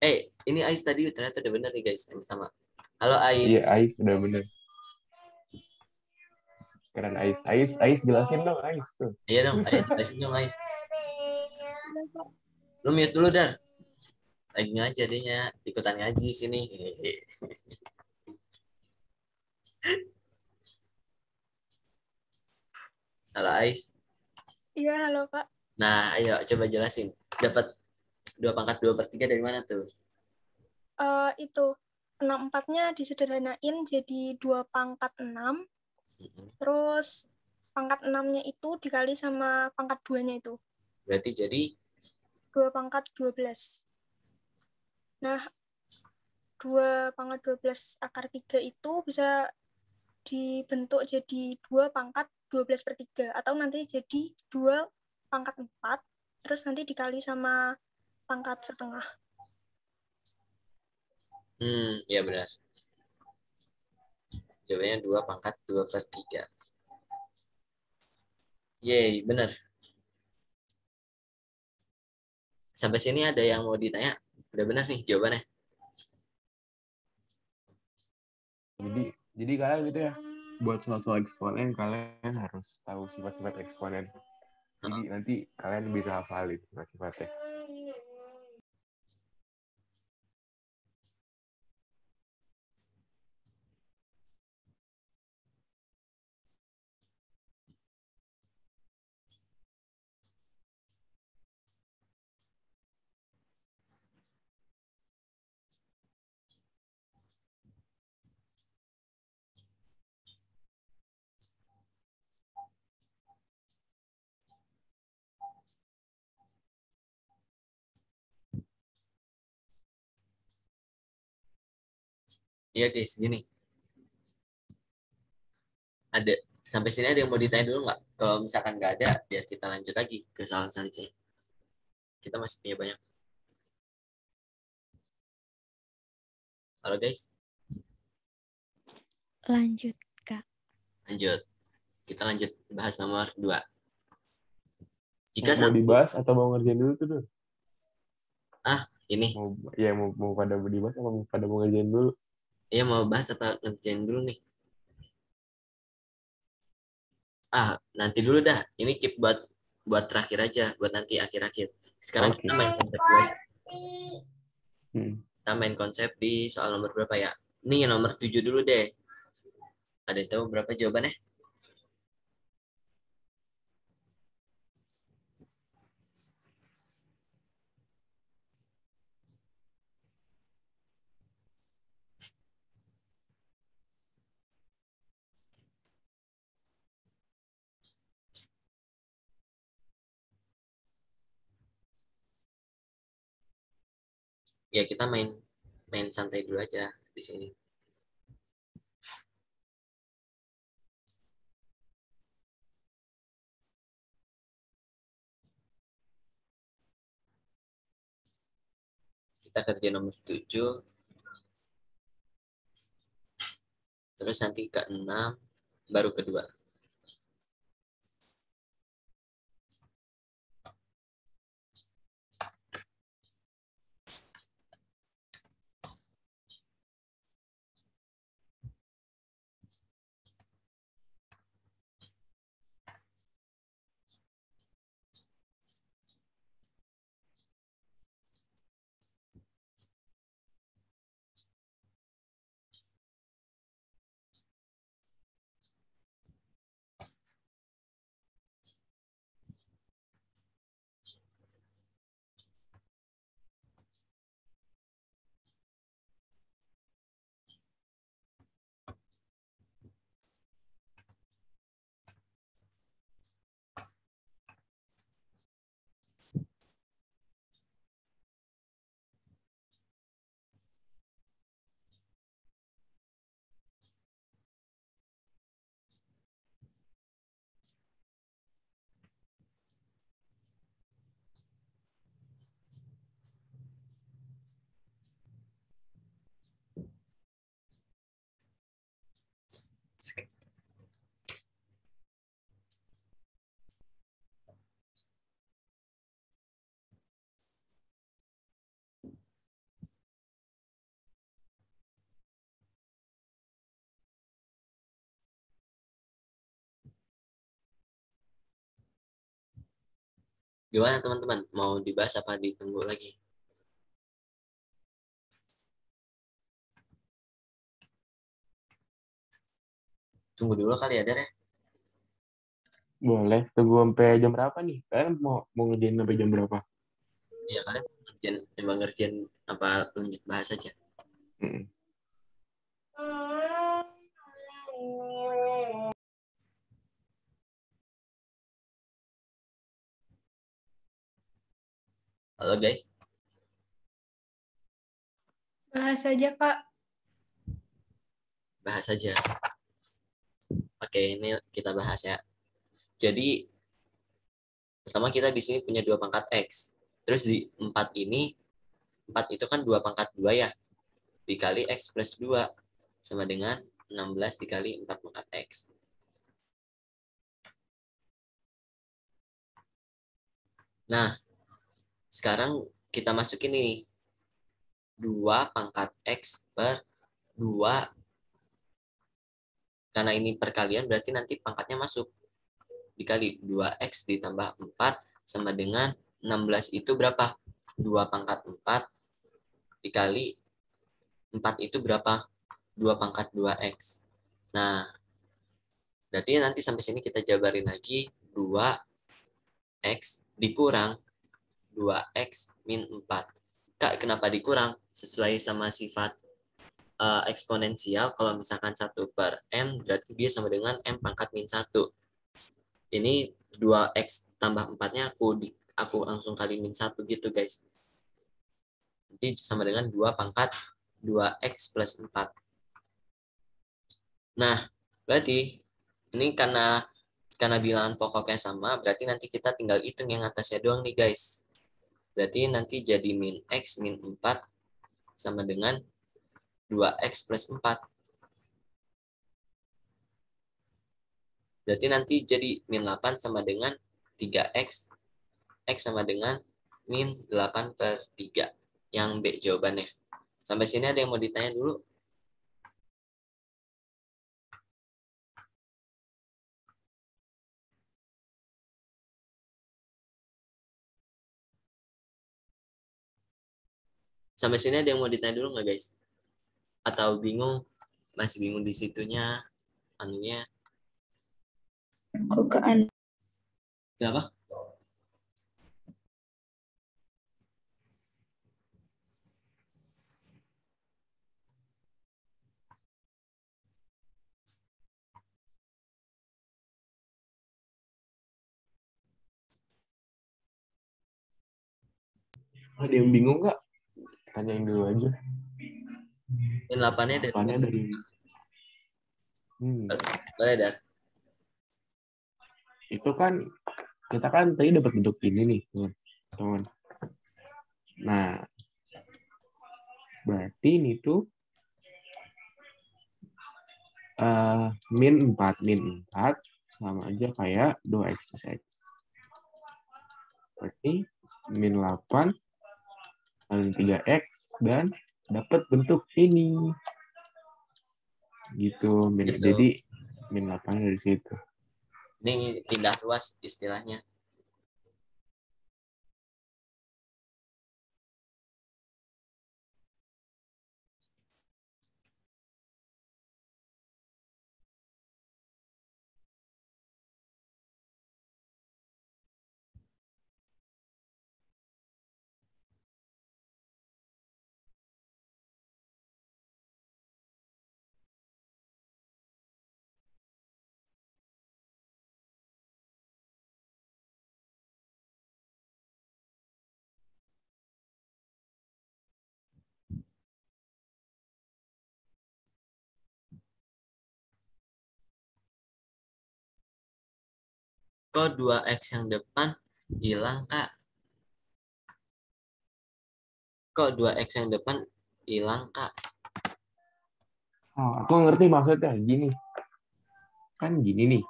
Ini Ais tadi ternyata udah benar nih guys, yang sama. Halo Ais. Iya, Ais udah bener. Keren Ais. Ais jelasin dong Ais tuh. Iya dong, Ais, jelasin dong Ais. Lu mute dulu, Dar. Lagi ngaji adanya, ikutan ngaji sini. Halo Ais. Iya, halo Kak. Nah, ayo coba jelasin. Dapat 2 pangkat 2/3 dari mana tuh? Itu 64-nya disederhanain jadi 2 pangkat 6. Terus pangkat 6-nya itu dikali sama pangkat 2-nya itu. Berarti jadi 2 pangkat 12. Nah, 2 pangkat 12 akar 3 itu bisa dibentuk jadi 2 pangkat 12/3. Atau nanti jadi 2 pangkat 4. Terus nanti dikali sama pangkat setengah. ya benar. Jawabannya 2 pangkat 2/3. Yeay, benar. Sampai sini ada yang mau ditanya? Udah benar nih jawabannya. Jadi kalian gitu ya, buat soal-soal eksponen kalian harus tahu sifat-sifat eksponen. Jadi nanti kalian bisa hafalin sifat-sifatnya. Iya guys, gini. Ada sampai sini ada yang mau ditanya dulu nggak? Kalau misalkan nggak ada, biar kita lanjut lagi ke soal selanjutnya. Kita masih punya banyak. Halo guys, Lanjut, Kak. lanjut. Kita lanjut bahas nomor 2. Jika Mau dibahas atau mau ngerjain dulu tuh, Dul? ini Mau pada dibahas atau mau pada mau ngerjain dulu? ya mau bahas apa ngerjain dulu nih? Nanti dulu dah. Ini keep buat terakhir aja, buat nanti akhir-akhir. Sekarang Oke. kita main konsep dulu. Hmm. Kita main konsep di soal nomor berapa ya? Nih nomor 7 dulu deh. Ada yang tahu berapa jawabannya? Ya kita main santai dulu aja di sini. Kita kerja nomor 7, terus nanti ke 6, baru kedua. Gimana teman-teman? Mau dibahas apa ditunggu lagi? Tunggu dulu kali ya, Der. Boleh. Tunggu sampai jam berapa nih? Kalian mau ngerjain sampai jam berapa? Ya kalian ngerjain apa lanjut bahas aja. Hmm. Halo guys. Bahas aja, Kak. Bahas aja. Oke, ini kita bahas ya. Jadi pertama kita di sini punya 2 pangkat X. Terus di 4 ini, 4 itu kan 2 pangkat 2 ya. Dikali X plus 2 sama dengan 16 dikali 4 pangkat X. Nah, sekarang kita masukin nih 2 pangkat X per 2. Karena ini perkalian berarti nanti pangkatnya masuk. Dikali 2X ditambah 4 sama dengan 16 itu berapa? 2 pangkat 4 dikali 4 itu berapa? 2 pangkat 2X. Nah, berarti nanti sampai sini kita jabarin lagi 2X dikurang 2X min 4. Kak, kenapa dikurang? Sesuai sama sifat eksponensial, kalau misalkan 1 per M, berarti dia sama dengan M pangkat min 1. Ini 2X tambah 4-nya aku langsung kali min 1 gitu, guys. Nanti sama dengan 2 pangkat 2X plus 4. Nah, berarti ini karena bilangan pokoknya sama, berarti nanti kita tinggal hitung yang atasnya doang nih, guys. Berarti nanti jadi min X min 4 sama dengan 2x plus 4. Berarti nanti jadi min 8 sama dengan 3x. X sama dengan min 8/3. Yang B jawabannya. Sampai sini ada yang mau ditanya dulu? Sampai sini ada yang mau ditanya dulu nggak guys? Atau bingung? Masih bingung di situnya? Anunya? Kok ke Kenapa? Ada yang bingung nggak? Tanyain dulu aja. Min 8-nya dari Apanya dari boleh Dar. itu kan kita kan tadi dapat bentuk ini nih, teman. Nah, berarti ini tuh min 4 sama aja kayak 2x plus x. Berarti min 8 kali 3x dan dapat bentuk ini. Gitu. Gitu. Jadi min 8 dari situ. Ini pindah ruas istilahnya. Kok 2x yang depan hilang, Kak? Kok 2x yang depan hilang, Kak? Oh, aku ngerti maksudnya. Gini. Kan gini nih.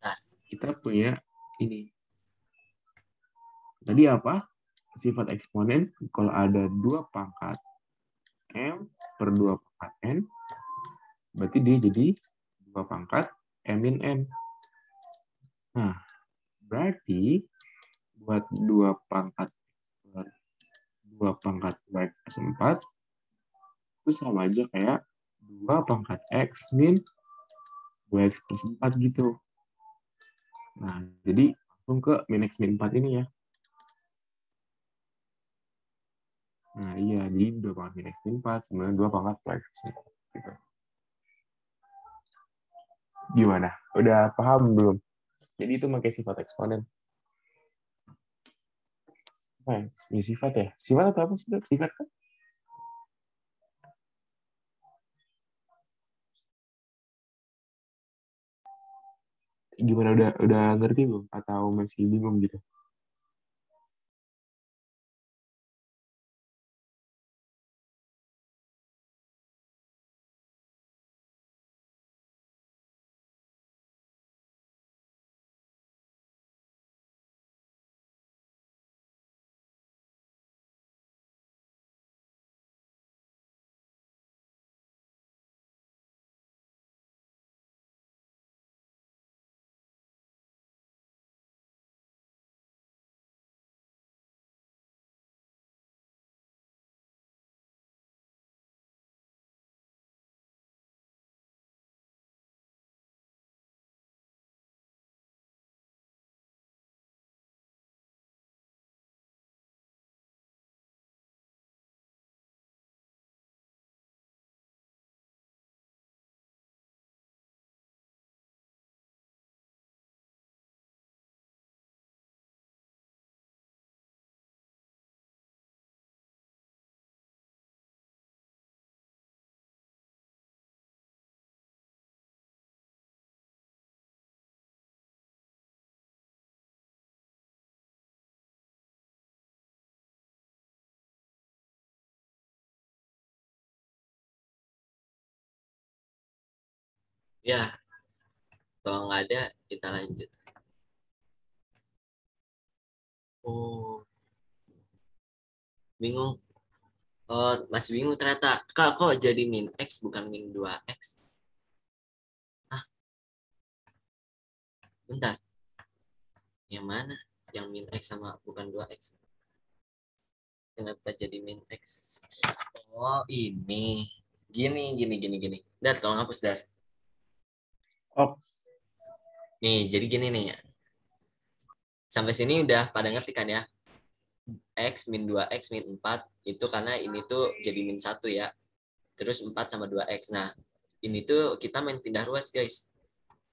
Nah. Kita punya ini. Tadi apa? Sifat eksponen kalau ada 2 pangkat M per 2 pangkat N, berarti dia jadi 2 pangkat M min N. Nah, berarti buat 2 pangkat per 2 pangkat X plus 4 itu sama aja kayak 2 pangkat X min 2X plus 4 gitu. Nah, jadi langsung ke min X min 4 ini ya. Nah, iya, jadi 2 pangkat min X min 4 sebenarnya 2 pangkat X plus 4. Gitu. Gimana? Udah paham belum? Jadi itu pakai sifat eksponen. Ini sifat ya? Sifat atau apa sih? Sifat kan? Gimana, udah ngerti belum? Atau masih bingung gitu? Ya, kalau nggak ada, kita lanjut. Oh, bingung. Oh, masih bingung ternyata. Kok jadi min X bukan min 2X? Ah, bentar. Yang mana? Yang min X sama bukan 2X? Kenapa jadi min X? Oh, ini. Gini. Dar, tolong hapus, Dar. Ox. Nih, jadi gini nih ya. Sampai sini udah pada ngerti kan ya? X min 2X min 4 itu karena ini tuh jadi min 1 ya. Terus 4 sama 2X. Nah, ini tuh kita main pindah ruas, guys.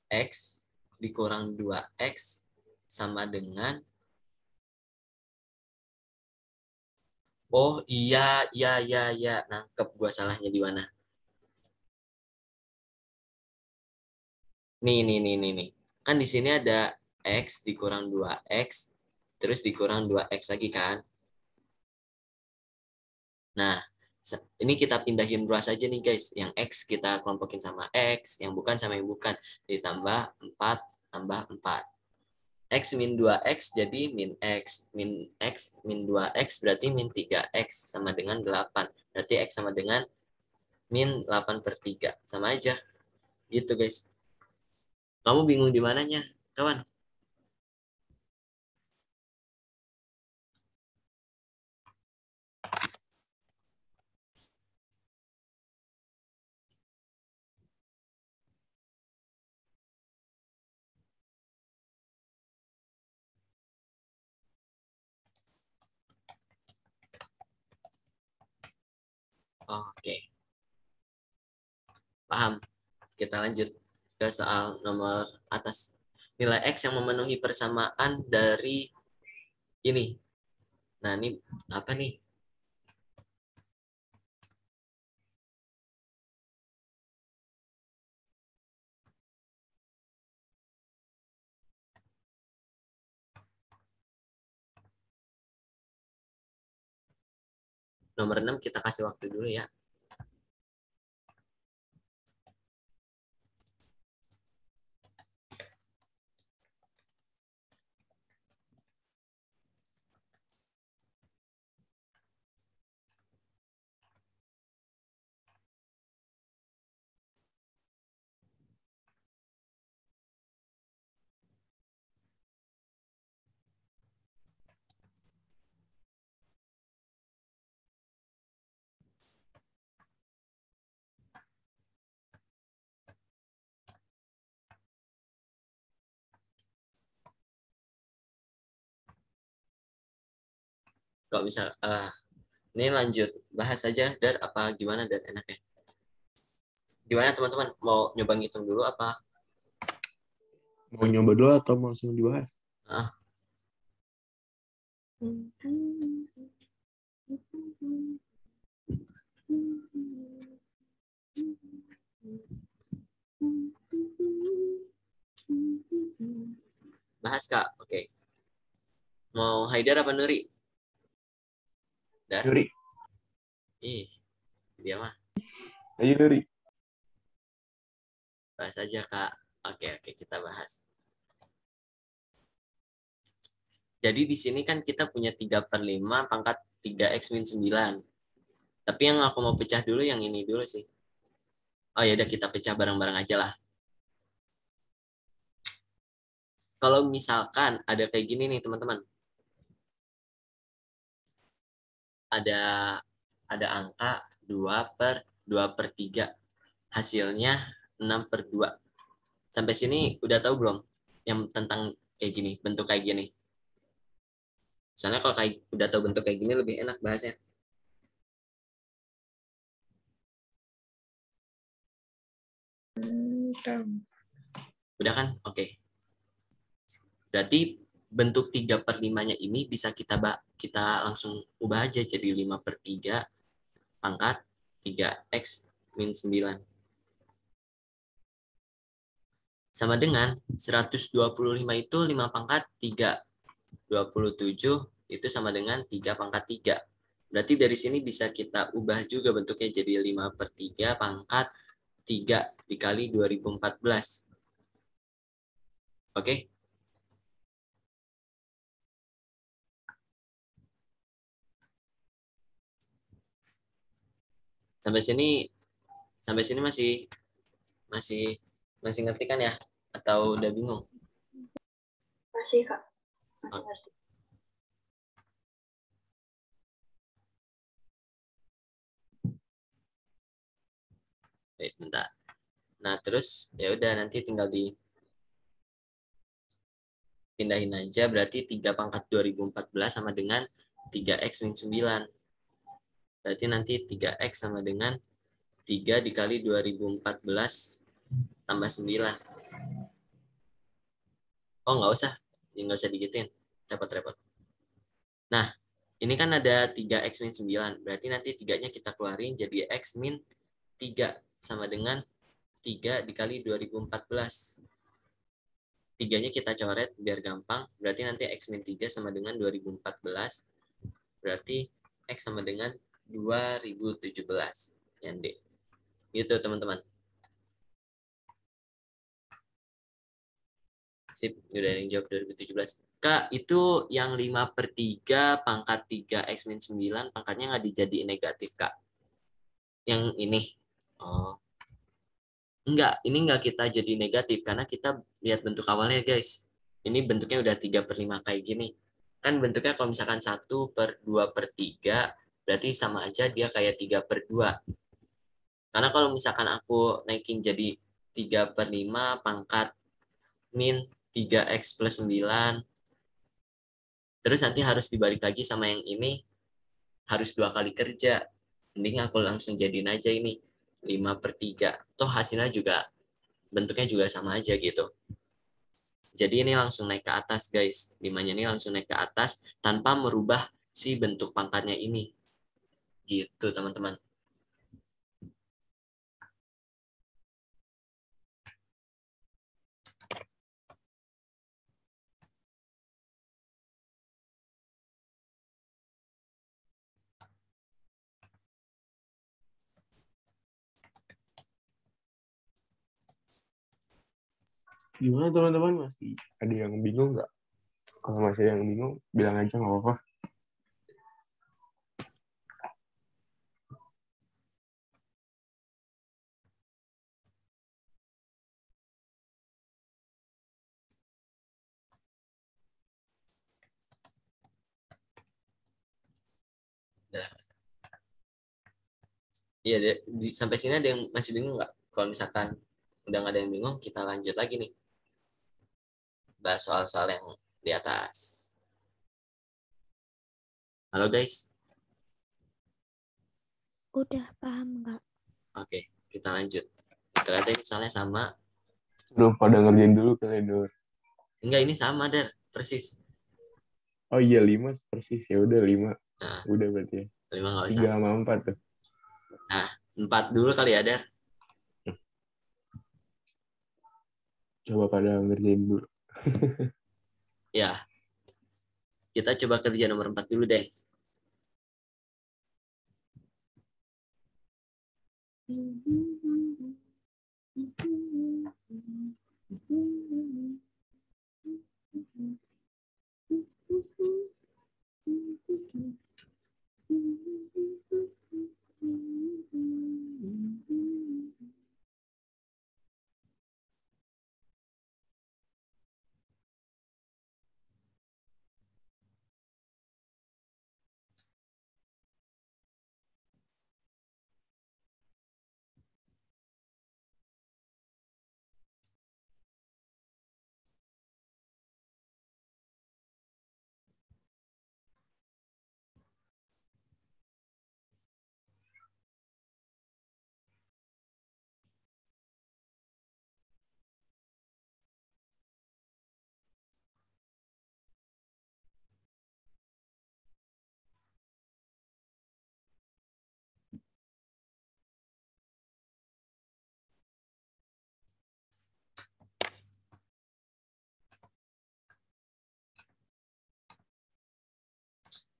X dikurang 2X sama dengan oh iya. Nangkep gua salahnya di mana. Nih. Kan di sini ada X dikurang 2X terus dikurang 2X lagi kan. Nah, ini kita pindahin ruas aja nih guys. Yang X kita kelompokin sama X, yang bukan sama yang bukan. Ditambah 4 tambah 4. X min 2X jadi min X. Min X min 2X berarti min 3X sama dengan 8. Berarti X sama dengan min 8/3. Sama aja. Gitu guys. Kamu bingung di mananya, kawan? Oke, paham. Kita lanjut ke soal nomor atas. Nilai X yang memenuhi persamaan dari ini. Nah, ini apa nih? Nomor 6 kita kasih waktu dulu ya. Kalau misal, ini lanjut bahas aja, Dar, apa gimana, Dar, enaknya? Gimana teman-teman? Mau nyoba ngitung dulu apa? Mau nyoba dulu atau mau langsung dibahas? Ah, bahas, Kak. Oke. Mau Haidar apa Nuri? Dar? Nuri. Ih, dia mah. Ayo Nuri. Bahas aja, Kak. Oke, kita bahas. Jadi di sini kan kita punya 3/5 pangkat 3X min 9. Tapi yang aku mau pecah dulu yang ini dulu sih. Oh ya udah kita pecah bareng-bareng aja lah. Kalau misalkan ada kayak gini nih teman-teman. Ada angka 2/3. Hasilnya 6/2. Sampai sini udah tahu belum yang tentang kayak gini, bentuk kayak gini? Soalnya kalau kayak udah tahu bentuk kayak gini lebih enak bahasnya. Udah kan? Oke. Berarti bentuk 3/5-nya ini bisa kita langsung ubah aja jadi 5/3 pangkat 3X min 9. Sama dengan 125 itu 5 pangkat 3. 27 itu sama dengan 3 pangkat 3. Berarti dari sini bisa kita ubah juga bentuknya jadi 5/3 pangkat 3 dikali 2014. Oke? Sampai sini masih ngerti kan ya? Atau udah bingung? Masih, Kak. Masih ngerti. Wait, bentar. Nah, terus ya udah nanti tinggal dipindahin aja, berarti 3 pangkat 2014 sama dengan 3x min 9. Berarti nanti 3x sama dengan 3 dikali 2014 tambah 9. Oh, nggak usah. Ya, nggak usah digituin. Repot-repot. Nah, ini kan ada 3x min 9. Berarti nanti 3-nya kita keluarin jadi x min 3 sama dengan 3 dikali 2014. 3-nya kita coret biar gampang. Berarti nanti x min 3 sama dengan 2014. Berarti x sama dengan 2017. Yang D. Gitu teman-teman. Sip, udah yang jawab 2017. Kak, itu yang 5/3 pangkat 3x min 9 pangkatnya nggak dijadiin negatif, Kak? Yang ini. Oh. Enggak, ini enggak kita jadi negatif karena kita lihat bentuk awalnya, guys. Ini bentuknya udah 3/5 kayak gini. Kan bentuknya kalau misalkan 1/2/3 berarti sama aja dia kayak 3/2. Karena kalau misalkan aku naikin jadi 3/5 pangkat min 3x plus 9, terus nanti harus dibalik lagi sama yang ini, harus 2 kali kerja. Mending aku langsung jadiin aja ini 5/3. Toh hasilnya juga bentuknya juga sama aja gitu. Jadi ini langsung naik ke atas, guys. 5-nya ini langsung naik ke atas tanpa merubah si bentuk pangkatnya ini. Gitu, teman-teman. Gimana teman-teman, masih ada yang bingung nggak? Kalau masih ada yang bingung, bilang aja nggak apa-apa. Iya, sampai sini ada yang masih bingung nggak? Kalau misalkan udah nggak ada yang bingung, kita lanjut lagi nih. Bahas soal-soal yang di atas. Halo, guys. Udah paham nggak? Oke, kita lanjut. Ternyata ini misalnya sama. Belum pada ngerjain dulu kalian, Dur. Enggak, ini sama, Der. Persis. Oh iya, 5 persis. Ya udah 5. Nah, Udah berarti ya. 5 nggak 3 usah. sama 4 tuh. Nah, 4 dulu kali ya, Der. Coba pada ngerjain dulu. Ya, kita coba kerja nomor 4 dulu deh.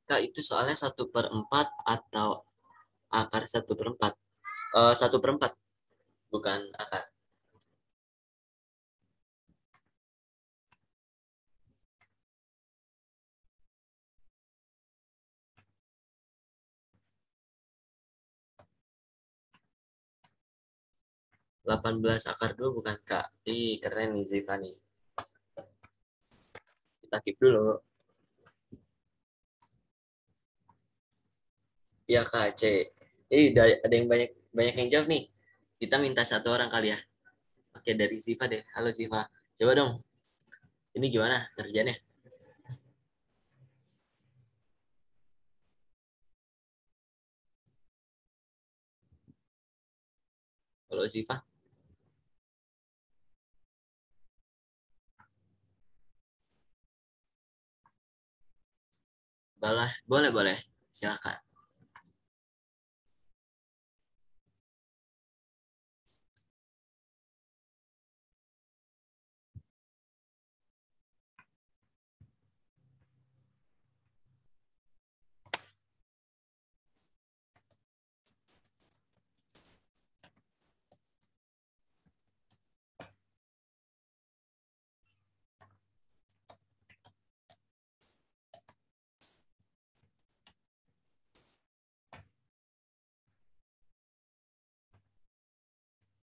Kak, itu soalnya 1/4 atau akar 1/4? 1/4. bukan akar. Delapan belas akar 2 bukan Kak. Ih, keren nih Ziva nih. Kita keep dulu. Ya Kak, C. Ada yang banyak banyak yang jawab nih. Kita minta satu orang kali ya. Oke, dari Ziva deh. Halo Ziva. Coba dong. Ini gimana kerjanya? Halo Ziva. Boleh, boleh. Silakan.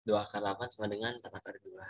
Dua akar 8 sama dengan 4 akar 2.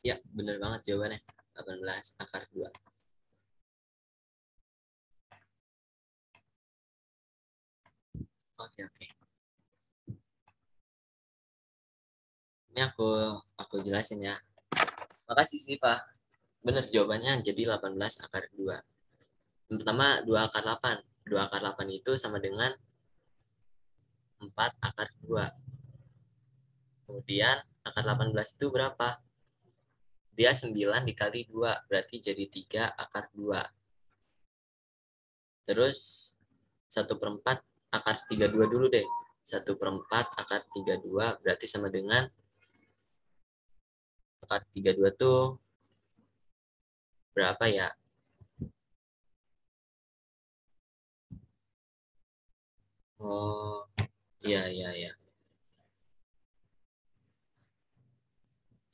Ya, bener banget jawabannya. 18 akar 2. Oke, oke. Ini aku jelasin ya. Makasih Siva. Bener jawabannya jadi 18 akar 2. Yang pertama 2 akar 8. 2 akar 8 itu sama dengan 4 akar 2. Kemudian akar 18 itu berapa? Dia 9 dikali 2, berarti jadi 3 akar 2. Terus 1/4 akar 32 dulu deh. 1/4 akar 32 berarti sama dengan akar 32 tuh berapa ya? Oh, iya, iya, iya.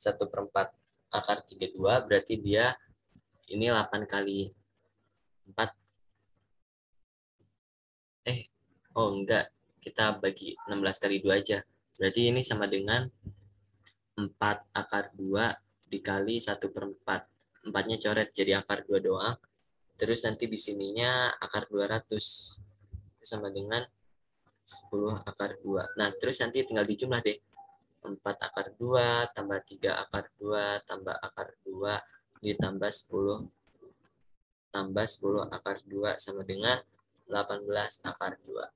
1/4 akar 32 berarti dia ini 8 kali 4. Oh enggak. Kita bagi 16 kali 2 aja. Berarti ini sama dengan 4 akar 2 dikali 1/4. 4-nya coret jadi akar 2 doang. Terus nanti di sininya akar 200. Itu sama dengan 10 akar 2. Nah, terus nanti tinggal dijumlah deh. 4 akar 2 tambah 3 akar 2 tambah akar 2 ditambah 10 tambah 10 akar 2 sama dengan 18 akar 2.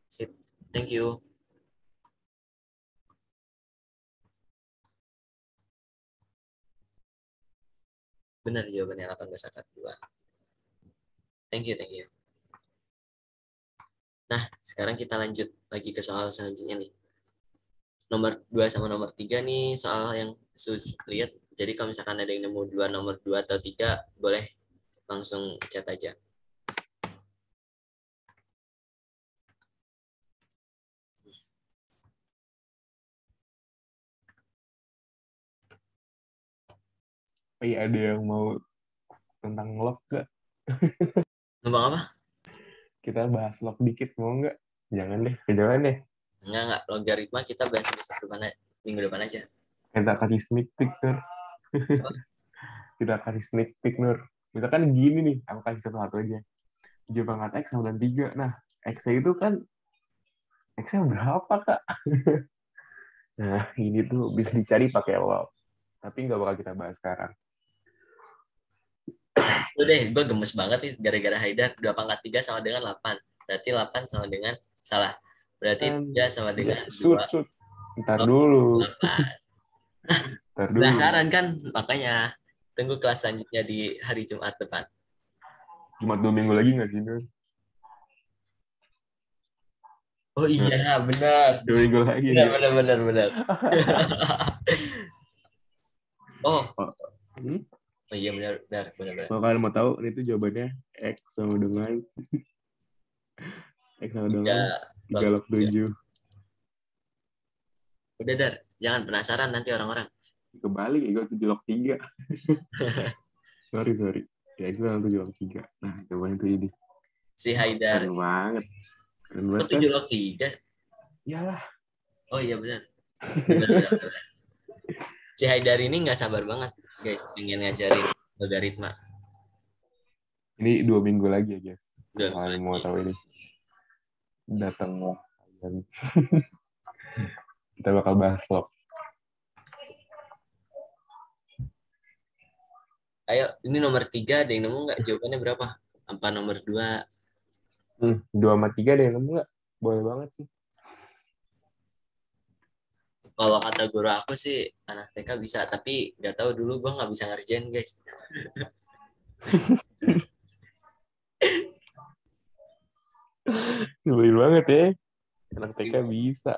Sip. Thank you. Benar jawabannya 18 akar 2. Thank you, thank you. Nah, sekarang kita lanjut lagi ke soal selanjutnya nih. Nomor 2 sama nomor 3 nih soal yang lihat. Jadi kalau misalkan ada yang nemu nomor 2 atau 3, boleh langsung chat aja. Iya, ada yang mau tentang log nggak? Numpang apa? Kita bahas log dikit, mau nggak? Jangan deh, jangan deh. Enggak. Logaritma kita bahas minggu depan aja. Kita kasih sneak peek, Nur. Kita kasih sneak peek, Nur. Misalkan gini nih, aku kasih satu aja. 7 pangkat X sama dengan 3. Nah, X-nya itu kan, X-nya berapa, Kak? Nah, ini tuh bisa dicari pakai log. Tapi nggak bakal kita bahas sekarang. Udah deh, gue gemes banget nih gara-gara Haidar. 2 pangkat 3 sama dengan 8. Berarti 8 sama dengan, salah. Berarti Kan, 3 sama dengan 2. shoot. Ntar dulu. 8. Ntar dulu. Penasaran kan? Makanya tunggu kelas selanjutnya di hari Jumat depan. Jumat 2 minggu lagi nggak sih, Nur? Oh iya, benar. 2 minggu lagi. Benar. Oh, Hmm? oh iya benar. Kalau kalian mau tahu, ini tuh jawabannya X sama dengan X sama dengan 3 log 7. Udah, Dar. Jangan penasaran nanti orang-orang. Kebalik ya, gue 7 log 3. Sorry. Ya, itu memang 7 log 3. Nah, jawabannya itu ini. Si Haidar. Keren banget Oh, kan? 7 log 3. Iyalah. Oh iya benar. Benar. Si Haidar ini nggak sabar banget, guys. Pengen ngajarin logaritma. Ini 2 minggu lagi ya, guys. Udah. Kalau kalian mau tahu ini. Datang kalian. Kita bakal bahas log. Ayo, ini nomor 3 ada yang nemu nggak? Jawabannya berapa? Apa nomor 2? 2 sama 3 ada yang nemu nggak? Boleh banget sih. Kalau kata guru aku sih anak TK bisa, tapi nggak tahu dulu gue nggak bisa ngerjain, guys. Nyebelin banget ya. Anak TK bisa.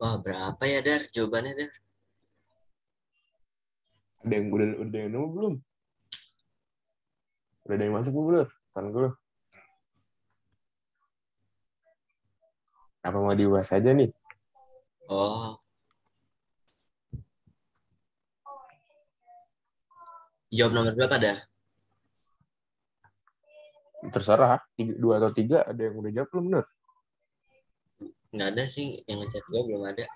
Wah, berapa ya, Dar? Jawabannya, Dar? Ada yang udah yang nemu belum? Udah ada yang masuk belum? Pesan gue. Apa mau dibahas aja nih? Oh. Jawab nomor berapa, Dar? Terserah. 2 atau 3 ada yang udah jawab belum, Nur? Nggak ada sih. Yang ngechat gue belum ada.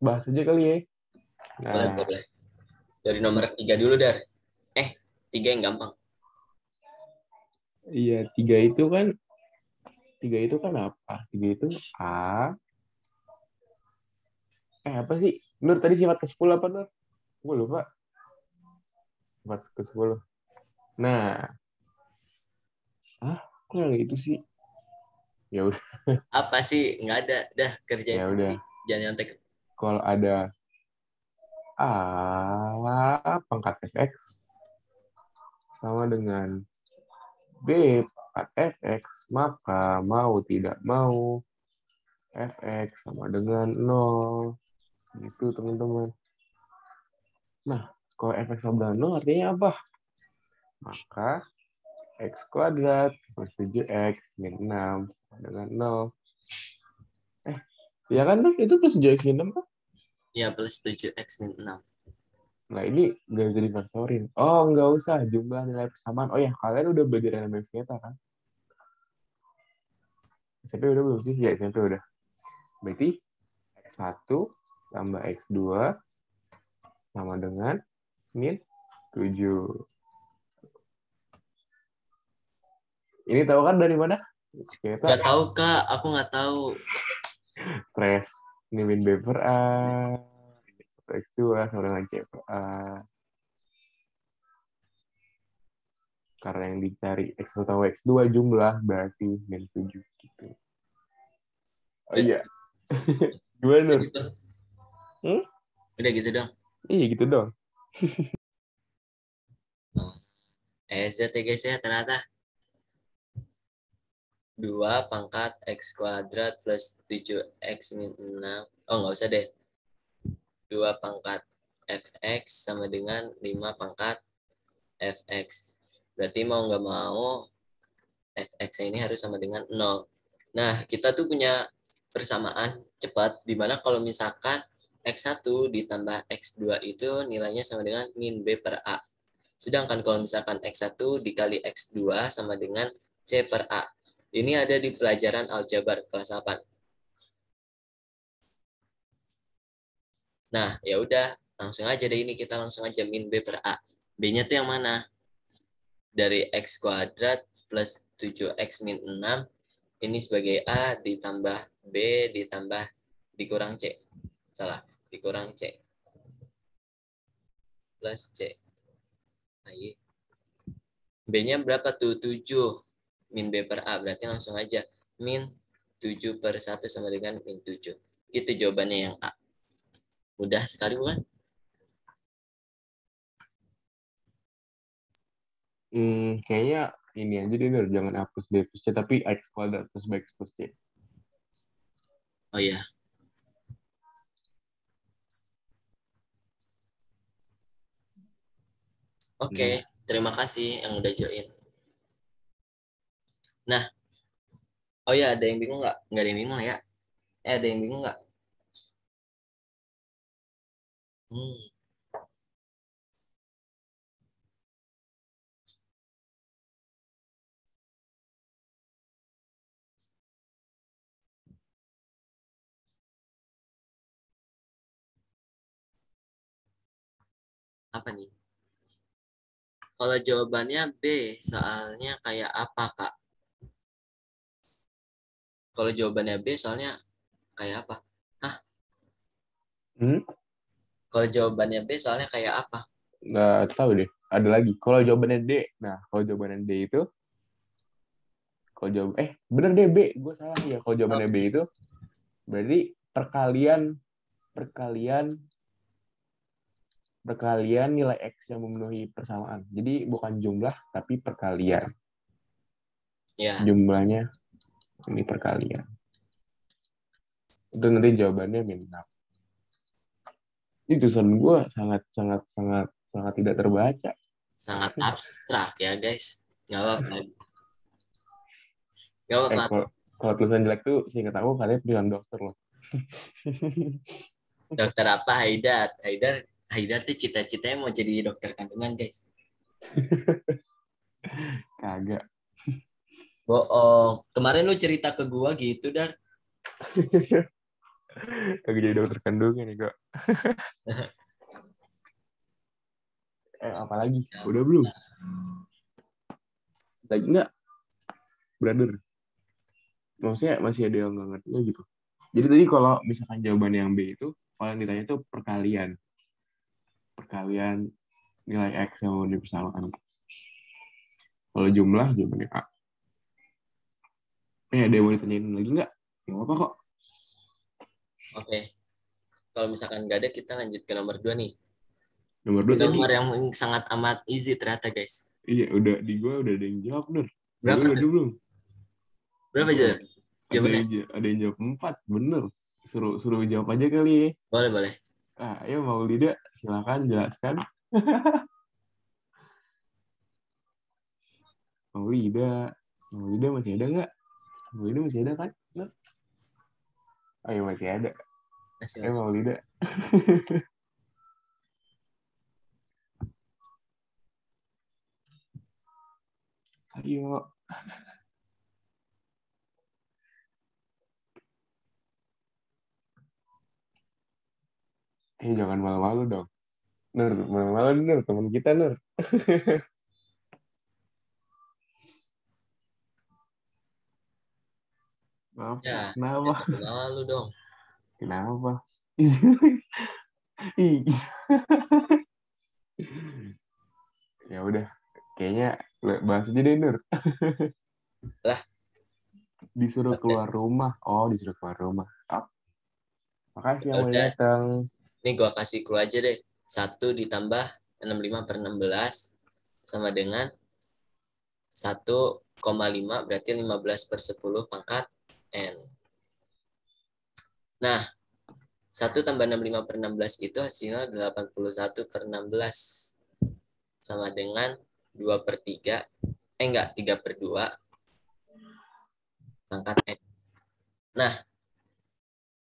Bahas aja kali ya. Nah, Boleh. Dari nomor 3 dulu, Dar. 3 yang gampang. iya, 3 itu kan apa? 3 itu A. Apa sih? Nur, tadi sifat ke-10 apa, Nur? Gue lupa. Sifat ke-10. Nah. Kok yang itu sih? Ya udah. Apa sih? Nggak ada. Dah, kerjain Ya sendiri. udah. Jangan nyontek. Kalau ada A pangkat fx sama dengan B pangkat fx, maka mau tidak mau fx sama dengan 0. Gitu, teman-teman. Nah, kalau fx sama dengan 0 artinya apa? Maka x kuadrat plus 7x min 6 sama dengan 0. Ya kan, itu plus 7x min 6 kan? Ya, plus 7x min 6. Nah, ini nggak bisa difaktorin. Oh, nggak usah. Jumlah nilai persamaan. Oh ya, kalian udah belajar elemen Vieta kan? SMP udah belum sih? Ya, SMP udah. Berarti X1 tambah X2 sama dengan min 7. Ini tahu kan dari mana? Kita Nggak tahu Kak, aku nggak tahu. stres. Ini min B per A. X2 sama dengan C per A. Karena yang dicari X1 atau X2 jumlah berarti min 7 gitu. Oh iya. Gimana, Udah Nur? gitu. Hmm? Udah gitu dong. Iya gitu dong. EZ ya guys ya, ternyata 2 pangkat X kuadrat plus 7X min 6. Oh, nggak usah deh. 2 pangkat Fx sama dengan 5 pangkat Fx. Berarti mau nggak mau Fx ini harus sama dengan 0. Nah, kita tuh punya persamaan cepat, di mana kalau misalkan X1 ditambah X2 itu nilainya sama dengan min B per A. Sedangkan kalau misalkan X1 dikali X2 sama dengan C per A. Ini ada di pelajaran aljabar kelas 8. Nah, ya udah, langsung aja deh ini kita langsung aja min B per A. B-nya tuh yang mana? Dari X kuadrat plus 7X min 6, ini sebagai A ditambah B ditambah dikurang C. Salah, dikurang C. Plus C. Nah, B-nya berapa tuh? 7. Min B per A. Berarti langsung aja. Min 7 per 1 sama dengan min 7. Itu jawabannya yang A. Mudah sekali bukan? Kayaknya ini aja deh, Nur. Jangan A plus B plus C, tapi X kuadrat plus B plus C. Oh iya. Oke, terima kasih yang udah join. Nah, oh ya, ada yang bingung nggak? Nggak ada yang bingung lah ya? Ada yang bingung nggak? Hmm, apa nih? Kalau jawabannya B, soalnya kayak apa, Kak? Kalau jawabannya B, soalnya kayak apa? Hah? Kalau jawabannya B, soalnya kayak apa? Nggak tahu deh. Ada lagi. Kalau jawabannya D. Nah, kalau jawabannya D itu, kalau jawab bener deh B. Gue salah ya. Kalau jawabannya B itu berarti perkalian perkalian perkalian nilai X yang memenuhi persamaan. Jadi bukan jumlah, tapi perkalian. Ya, Jumlahnya ini perkalian. Itu nanti jawabannya min 6. Ini tulisan gue sangat tidak terbaca. sangat abstrak ya, guys. Nggak apa-apa. Nggak apa-apa. Kalau tulisan jelek tuh, seingat aku kalian tulisan dokter loh. Dokter apa? Haidar. Haidar tuh cita-citanya mau jadi dokter kandungan, guys. Kagak. Bohong. Kemarin lu cerita ke gua gitu, Dar. Kagak jadi dokter kandungan nih kok. Apa lagi? Udah belum? Lagi nggak? Brother. Maksudnya masih ada yang nggak ngerti gitu. Jadi tadi kalau misalkan jawaban yang B itu, kalau yang ditanya itu perkalian. Perkalian nilai X yang memenuhi persamaan. Kalau jumlah, jawabannya A. Ada yang mau ditanyain lagi nggak? Nggak apa kok. Oke. Kalau misalkan nggak ada, kita lanjut ke nomor 2 nih. Nomor 2 tadi. Nomor yang sangat amat easy ternyata, guys. Iya, udah di gua udah ada yang jawab, Nur. Berapa? Udah belum? Berapa aja? Jawabannya? Ada yang jawab 4, bener. Suruh jawab aja kali. Boleh. Ayo Maulida, silakan jelaskan. Maulida masih ada nggak? Maulida masih ada kan? Ayo masih ada. Masih. Ayo Maulida. Ayo. Jangan malu-malu dong. Nur, malu-malu Nur, teman kita Nur. Maaf, Ya, kenapa? malu dong. Kenapa? Ih. Ya udah, kayaknya bahas aja deh, Nur. Lah. Disuruh Oke. keluar rumah. Oh, disuruh keluar rumah. Oh. Makasih yang udah Udah. datang. Ini gua kasih clue aja deh. 1 ditambah 65/16 sama dengan 1,5 berarti 15/10 pangkat N. Nah, 1 tambah 65/16 itu hasilnya 81/16 sama dengan 2/3. Enggak, 3/2 pangkat N. Nah,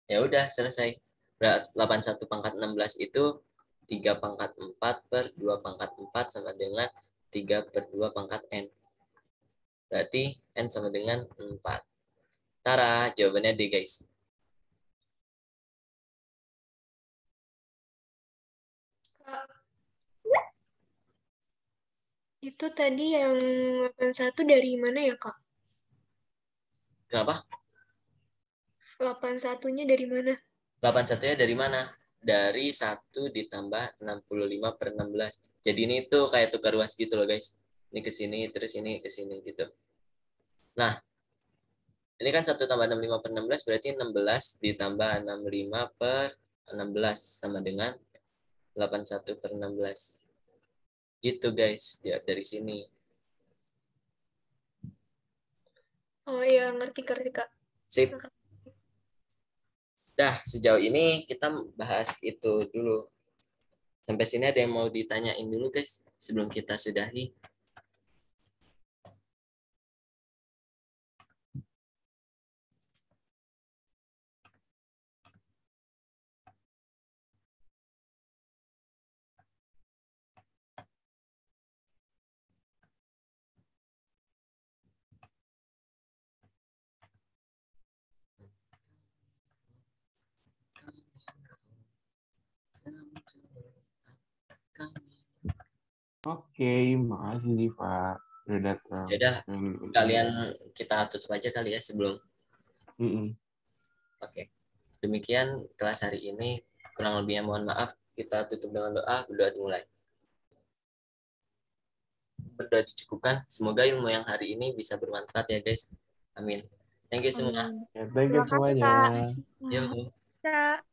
ya udah selesai. 81 pangkat 16 itu 3 pangkat 4 per 2 pangkat 4 sama dengan 3/2 pangkat N. Berarti N sama dengan 4. Tara, jawabannya D, guys. Itu tadi yang 81 dari mana ya, Kak? Kenapa? 81-nya dari mana? 81-nya dari mana? Dari 1 ditambah 65/16. Jadi ini tuh kayak tukar ruas gitu loh, guys. Ini ke sini, terus ini ke sini gitu. Nah, ini kan 1 tambah 65/16 berarti 16 ditambah 65/16 sama dengan 81/16. Gitu, guys. Ya, dari sini. Oh iya, ngerti, Kak. Sip. Dah, sejauh ini kita bahas itu dulu. Sampai sini ada yang mau ditanyain dulu, guys, sebelum kita sudahi. Oke, makasih Diva udah datang. Yaudah, kalian kita tutup aja kali ya sebelum. Oke. Demikian kelas hari ini. Kurang lebihnya mohon maaf. Kita tutup dengan doa. Berdoa dimulai. Berdoa dicukupkan. Semoga ilmu yang hari ini bisa bermanfaat ya, guys. Amin. Thank you semua. Ya, thank you Terima kasih, semuanya. Kak. Yuk. Kak.